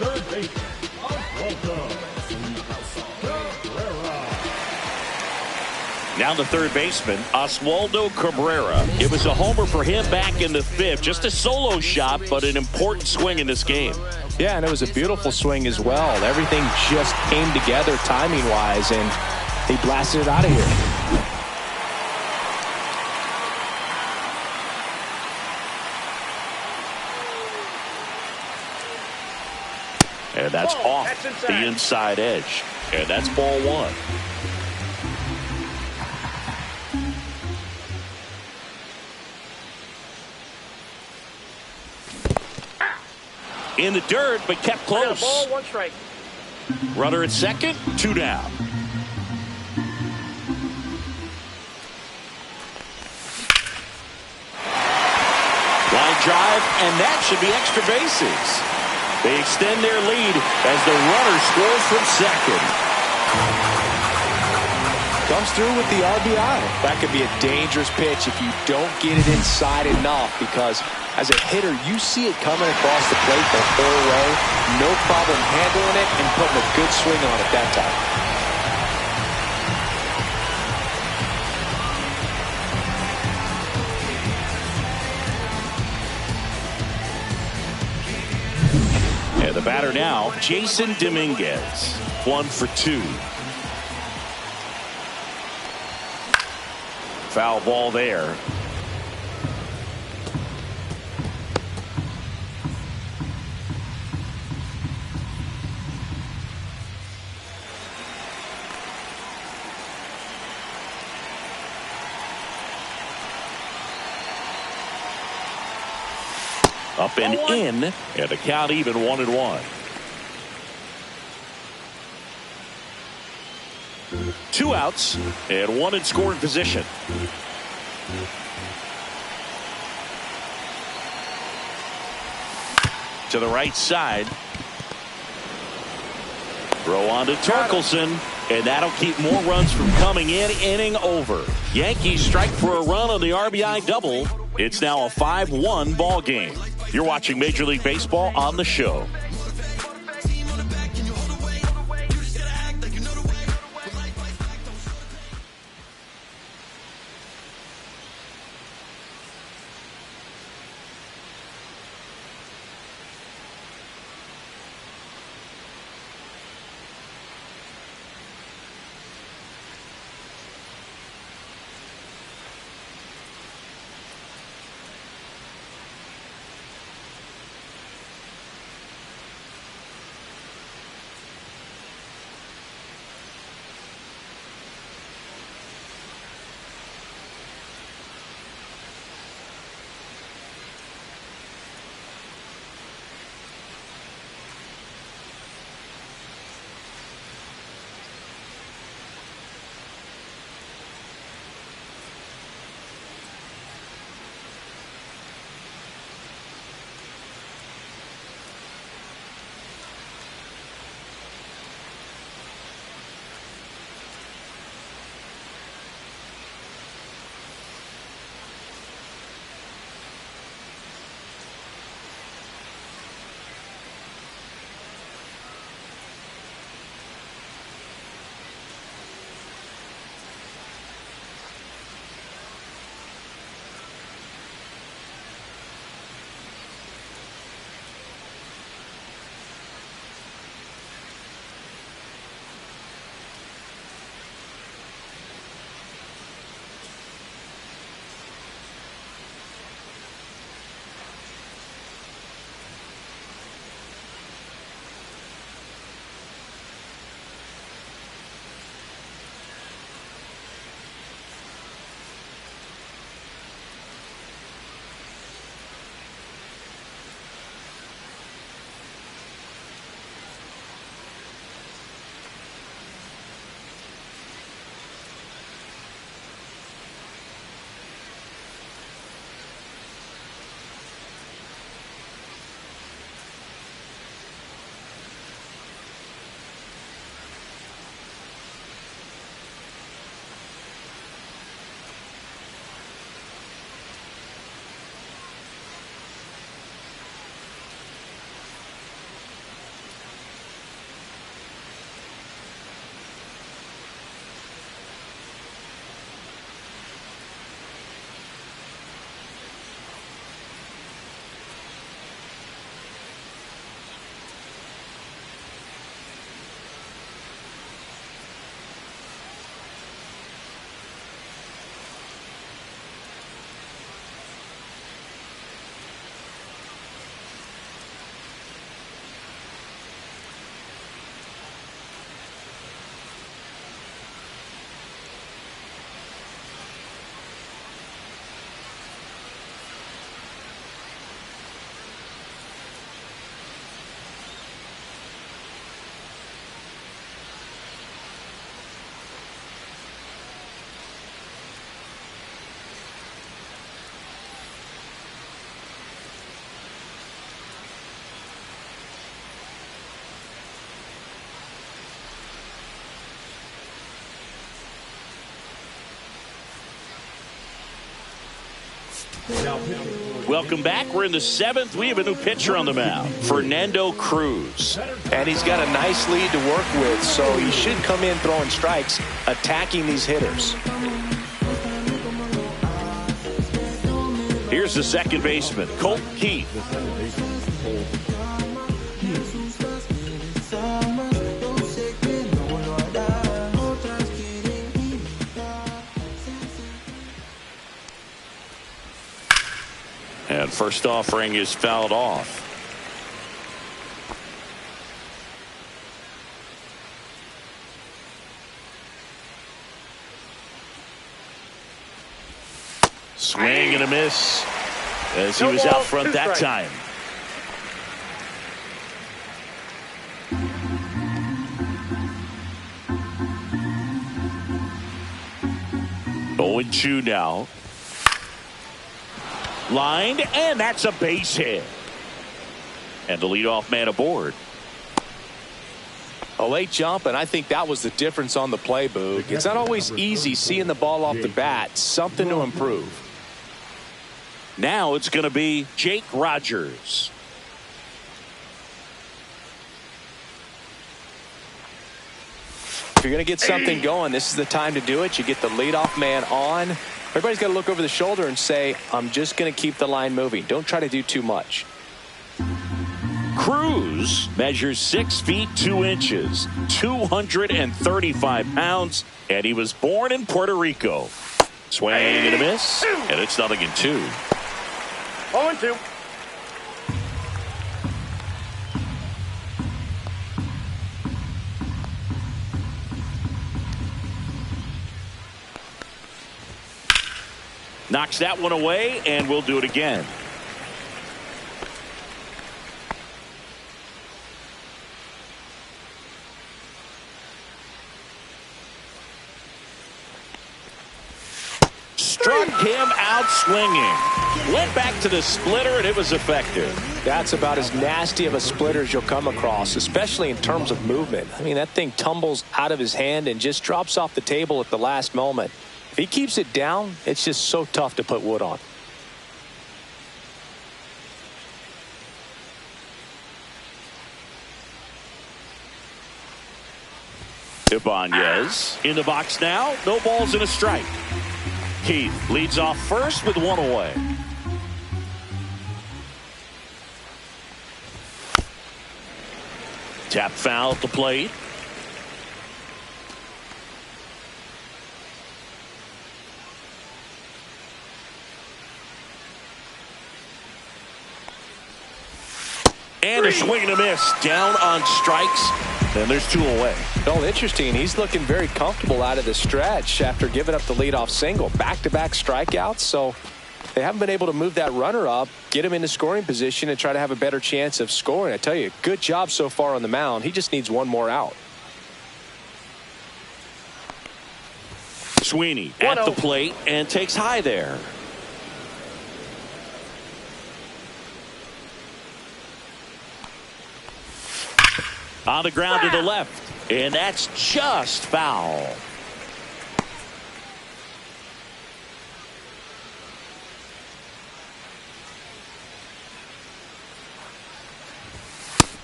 third baseman, Oswaldo Cabrera. Now the third baseman, Oswaldo Cabrera. It was a homer for him back in the 5th. Just a solo shot, but an important swing in this game. Yeah, and it was a beautiful swing as well. Everything just came together timing-wise, and he blasted it out of here. And that's off the inside edge. And that's ball 1. In the dirt, but kept close. Ball, 1 strike. Runner at second, 2 down. Line drive, and that should be extra bases. They extend their lead as the runner scores from second. Comes through with the RBI. That could be a dangerous pitch if you don't get it inside enough, because as a hitter, you see it coming across the plate the whole way. No problem handling it and putting a good swing on it that time. And the batter now, Jason Dominguez. 1 for 2. Foul ball there. Up and in, and the count even 1-1. 2 outs and 1 in scoring position. To the right side. Throw on to Torkelson, and that'll keep more runs from coming in. Inning over. Yankees strike for a run on the RBI double. It's now a 5-1 ball game. You're watching Major League Baseball on the show. Welcome back. We're in the 7th. We have a new pitcher on the mound, Fernando Cruz. And he's got a nice lead to work with, so he should come in throwing strikes, attacking these hitters. Here's the second baseman, Colt Keith. And first offering is fouled off. Swing and a miss as he was out front that time. Oh, 0-2 now. Lined, and that's a base hit. And the leadoff man aboard. A late jump, and I think that was the difference on the play, Boog. It's not always easy seeing the ball off the bat. Something to improve. Now it's going to be Jake Rogers. If you're going to get something going, this is the time to do it. You get the leadoff man on. Everybody's got to look over the shoulder and say, I'm just going to keep the line moving. Don't try to do too much. Cruz measures 6 feet 2 inches, 235 pounds, and he was born in Puerto Rico. Swing and a miss, and it's 0-2. 0-2. Knocks that one away, and we'll do it again. Struck him out swinging. Went back to the splitter, and it was effective. That's about as nasty of a splitter as you'll come across, especially in terms of movement. I mean, that thing tumbles out of his hand and just drops off the table at the last moment. If he keeps it down, it's just so tough to put wood on. Ibanez in the box now. No balls and a strike. Keith leads off first with one away. Tap foul at the plate. And a swing and a miss. Down on strikes. And there's 2 away. Well, interesting. He's looking very comfortable out of the stretch after giving up the leadoff single. Back-to-back strikeouts. So they haven't been able to move that runner up, get him into scoring position, and try to have a better chance of scoring. I tell you, good job so far on the mound. He just needs one more out. Sweeney at the plate and takes high there. On the ground to the left, and that's just foul.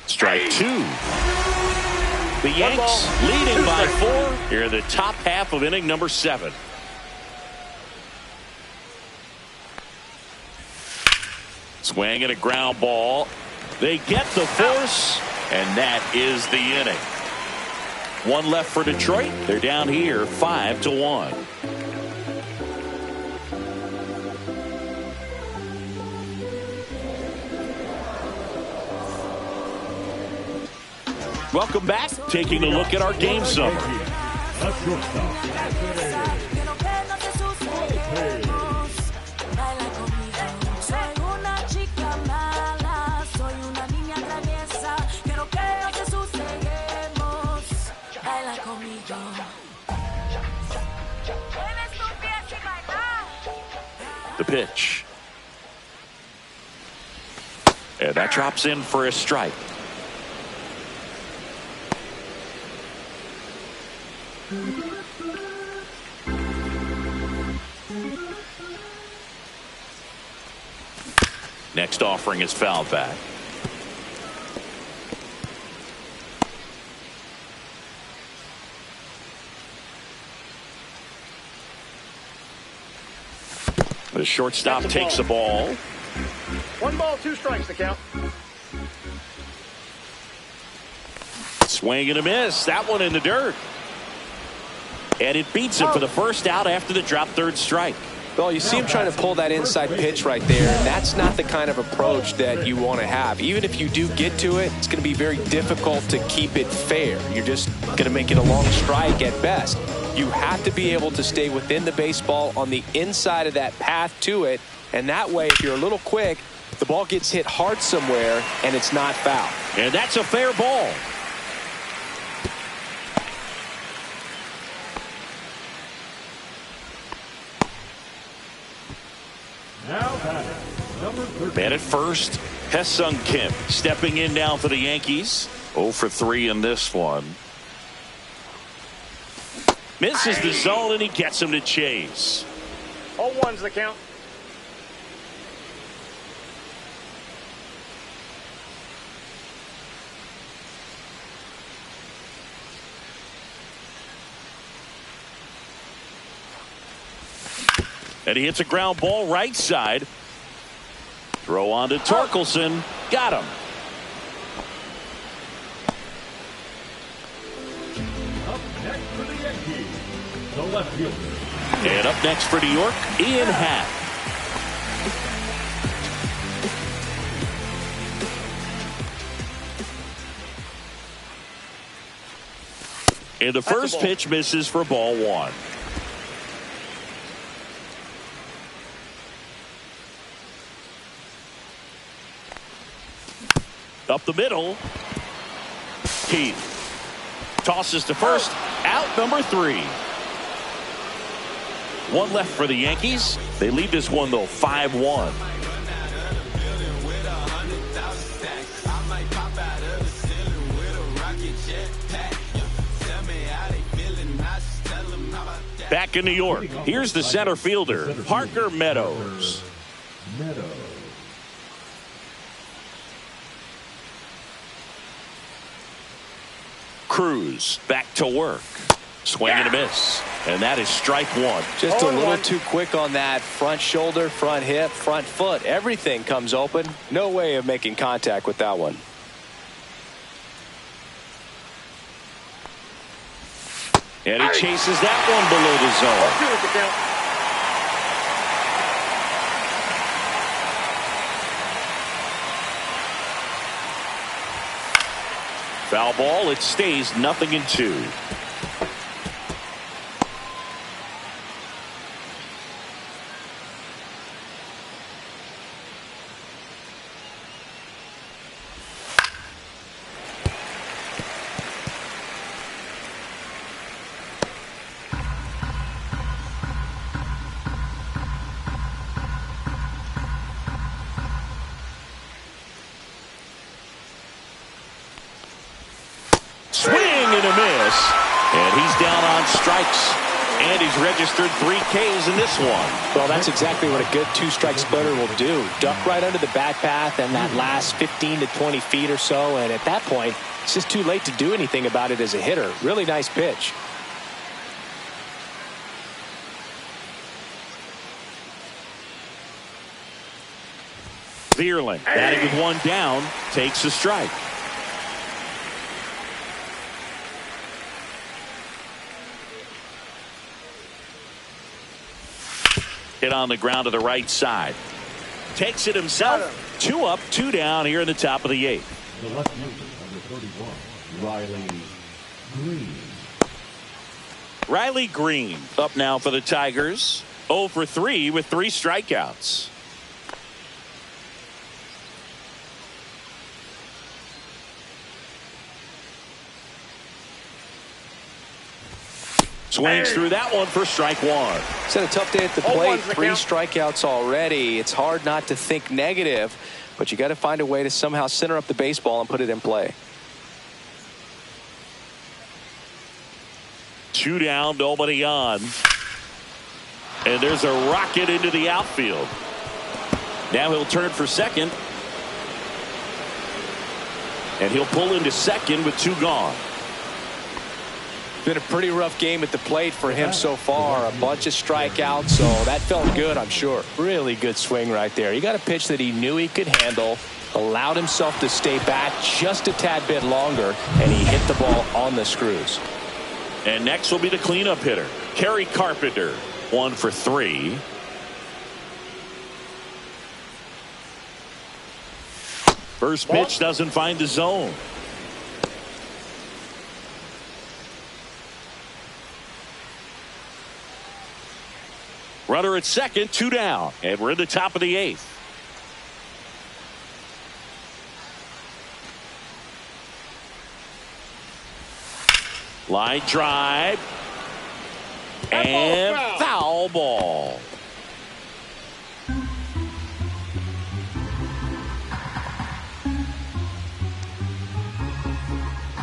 Strike 2. The Yanks leading by 4 here in the top half of inning number 7. Swing and a ground ball. They get the force. And that is the inning. 1 left for Detroit. They're down here 5-1. Welcome back. Taking a look at our game summary. The pitch. And that drops in for a strike. Next offering is fouled back. The shortstop takes the ball. 1 ball, 2 strikes to count. Swing and a miss. That one in the dirt. And it beats him for the first out after the drop third strike. Well, you see him trying to pull that inside pitch right there. That's not the kind of approach that you want to have. Even if you do get to it, it's going to be very difficult to keep it fair. You're just going to make it a long strike at best. You have to be able to stay within the baseball on the inside of that path to it. And that way, if you're a little quick, the ball gets hit hard somewhere and it's not foul. And that's a fair ball. Man at first, Ha-Seong Kim stepping in now for the Yankees. 0 for 3 in this one. Misses the zone and he gets him to chase. 0-1's the count. And he hits a ground ball right side. Throw on to Torkelson. Got him. Up next for the Yankees, the left fielder. And up next for New York, Ian Happ. And the first pitch misses for ball 1. Up the middle. Keith tosses to first. Out number 3. 1 left for the Yankees. They lead this one, though, 5-1. Back in New York, here's the center fielder, Parker Meadows. Cruz back to work. Swing and a miss. And that is strike 1. Just a little too quick on that front shoulder, front hip, front foot. Everything comes open. No way of making contact with that one. And he chases that one below the zone. Foul ball. It stays 0-2. Swing and a miss. And he's down on strikes. And he's registered 3 Ks in this one. Well, that's exactly what a good 2-strike splitter will do. Duck right under the bat path and that last 15 to 20 feet or so. And at that point, it's just too late to do anything about it as a hitter. Really nice pitch. Vierling, batting with 1 down, takes a strike. Hit on the ground to the right side. Takes it himself. 2 up, 2 down here in the top of the 8th. The left fielder, number 31, Riley Green. Riley Green up now for the Tigers. 0 for 3 with 3 strikeouts. Swings through that one for strike 1. It's been a tough day at the plate. 3 strikeouts already. It's hard not to think negative, but you got to find a way to somehow center up the baseball and put it in play. 2 down, nobody on. And there's a rocket into the outfield. Now he'll turn for second. And he'll pull into second with 2 gone. Been a pretty rough game at the plate for him so far. A bunch of strikeouts, so that felt good, I'm sure. Really good swing right there. He got a pitch that he knew he could handle, allowed himself to stay back just a tad bit longer, and he hit the ball on the screws. And next will be the cleanup hitter, Kerry Carpenter. 1 for 3. First pitch doesn't find the zone. Runner at second, 2 down, and we're in the top of the 8th. Line drive and foul ball.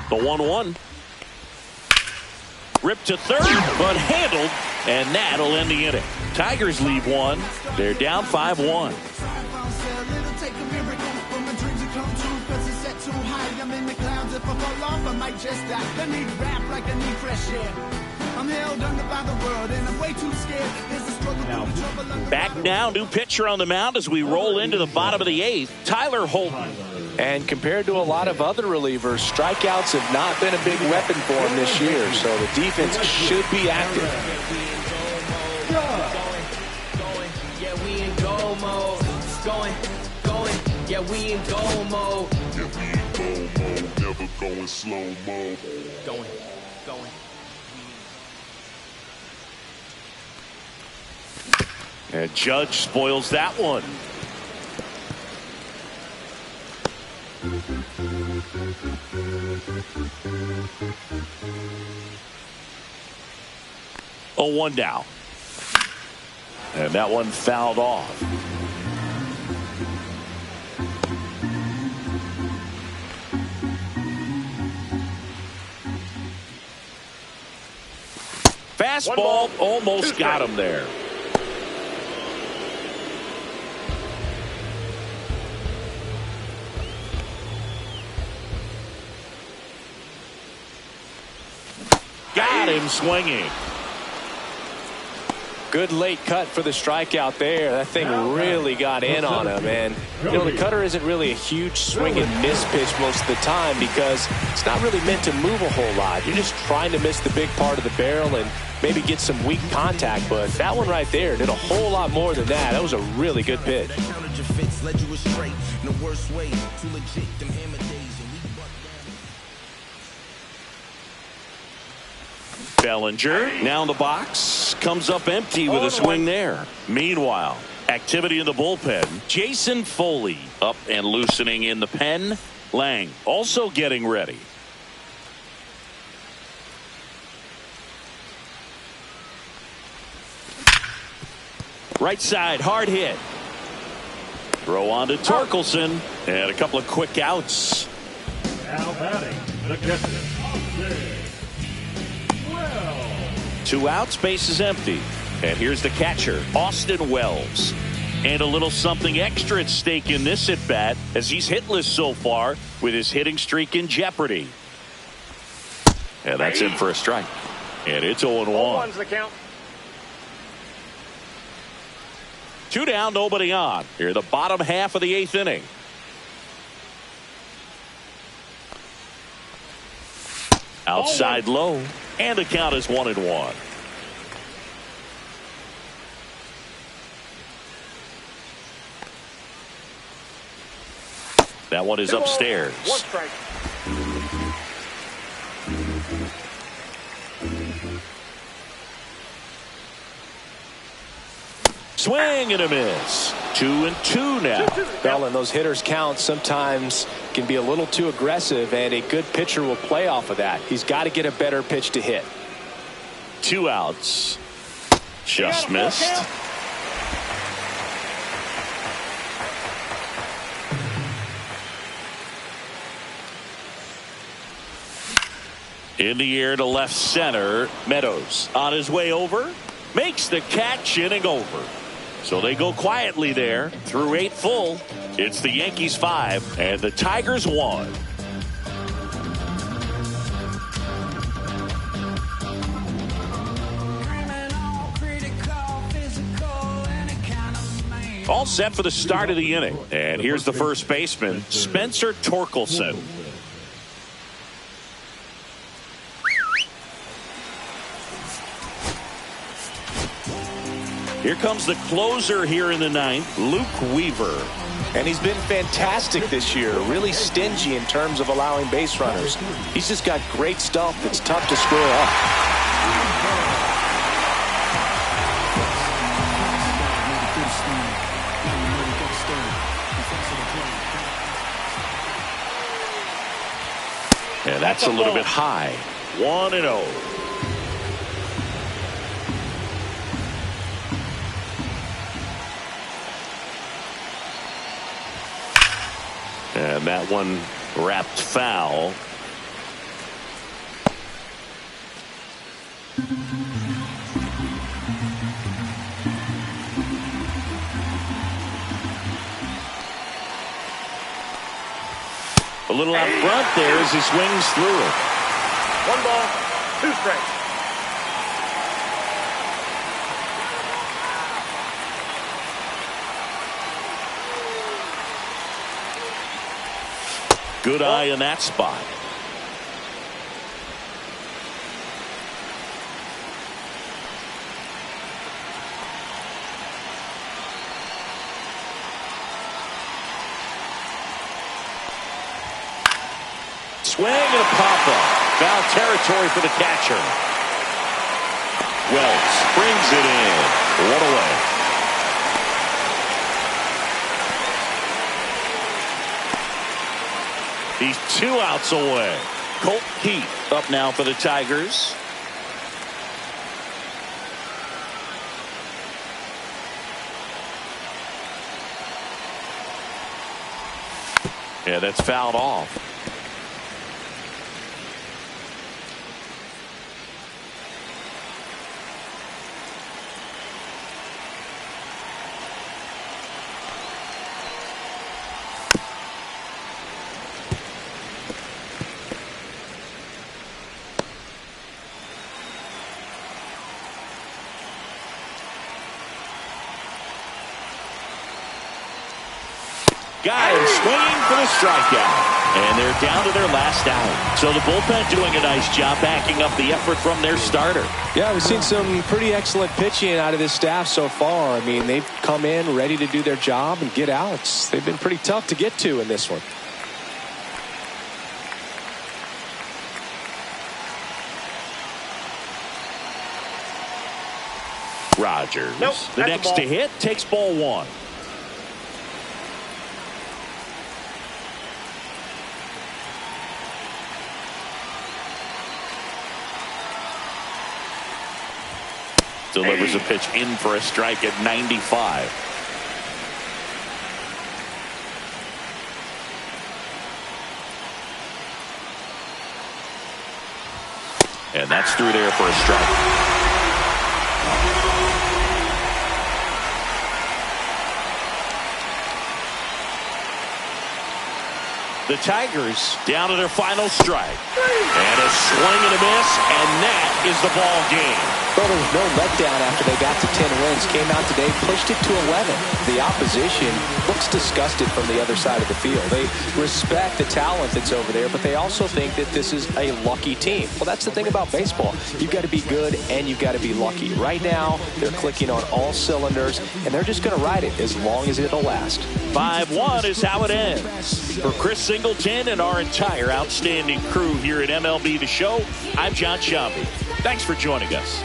The 1-1. Ripped to third, but handled, and that'll end the inning. Tigers leave 1. They're down 5-1. Back now, new pitcher on the mound as we roll into the bottom of the 8th, Tyler Holton. And compared to a lot of other relievers, strikeouts have not been a big weapon for him this year, so the defense should be active. Yeah, we in go mode. Going. Yeah, we in go mode. Never going slow mode. Going. And Judge spoils that one. Oh, 1 down. And that one fouled off. Fastball almost got him there. Got him swinging. Good late cut for the strikeout there. That thing really got in on him. And, you know, the cutter isn't really a huge swing and miss pitch most of the time because it's not really meant to move a whole lot. You're just trying to miss the big part of the barrel and maybe get some weak contact. But that one right there did a whole lot more than that. That was a really good pitch. Bellinger now in the box, comes up empty with a swing there. Meanwhile, activity in the bullpen. Jason Foley up and loosening in the pen. Lang also getting ready. Right side, hard hit. Throw on to Torkelson, and a couple of quick outs. Now batting, the catcher, 2 outs, base is empty. And here's the catcher, Austin Wells. And a little something extra at stake in this at bat as he's hitless so far with his hitting streak in jeopardy. And that's in for a strike. And it's 0-1. 0-1's the count. 2 down, nobody on. Here, the bottom half of the 8th inning. Outside low, and the count is 1-1. That one is upstairs. 1 strike. Swing and a miss. 2-2 now. Well, and those hitters count sometimes can be a little too aggressive, and a good pitcher will play off of that. He's got to get a better pitch to hit. 2 outs. Just missed. In the air to left center. Meadows on his way over. Makes the catch, inning over. So they go quietly there through 8 full. It's the Yankees 5 and the Tigers 1. All set for the start of the inning. And here's the first baseman, Spencer Torkelson. Here comes the closer here in the 9th, Luke Weaver. And he's been fantastic this year, really stingy in terms of allowing base runners. He's just got great stuff that's tough to square up. And that's a little bit high. 1-0. And that one wrapped foul. A little out front there as he swings through it. 1 ball, 2 strikes. Good eye in that spot. Swing and a pop-up. Foul territory for the catcher. Wells brings it in. 1 away. He's 2 outs away. Colt Keith up now for the Tigers. Yeah, that's fouled off. Guy swinging for the strikeout. And they're down to their last out. So the bullpen doing a nice job backing up the effort from their starter. Yeah, we've seen some pretty excellent pitching out of this staff so far. I mean, they've come in ready to do their job and get outs. They've been pretty tough to get to in this one. Rogers, nope, the next to hit, takes ball 1. Delivers a pitch in for a strike at 95. And that's through there for a strike. The Tigers down to their final strike. And a swing and a miss, and that is the ball game. Well, there was no letdown after they got to 10 wins. Came out today, pushed it to 11. The opposition looks disgusted from the other side of the field. They respect the talent that's over there, but they also think that this is a lucky team. Well, that's the thing about baseball. You've got to be good and you've got to be lucky. Right now, they're clicking on all cylinders, and they're just going to ride it as long as it'll last. 5-1 is how it ends. For Chris Singleton and our entire outstanding crew here at MLB The Show, I'm John Sciambi. Thanks for joining us.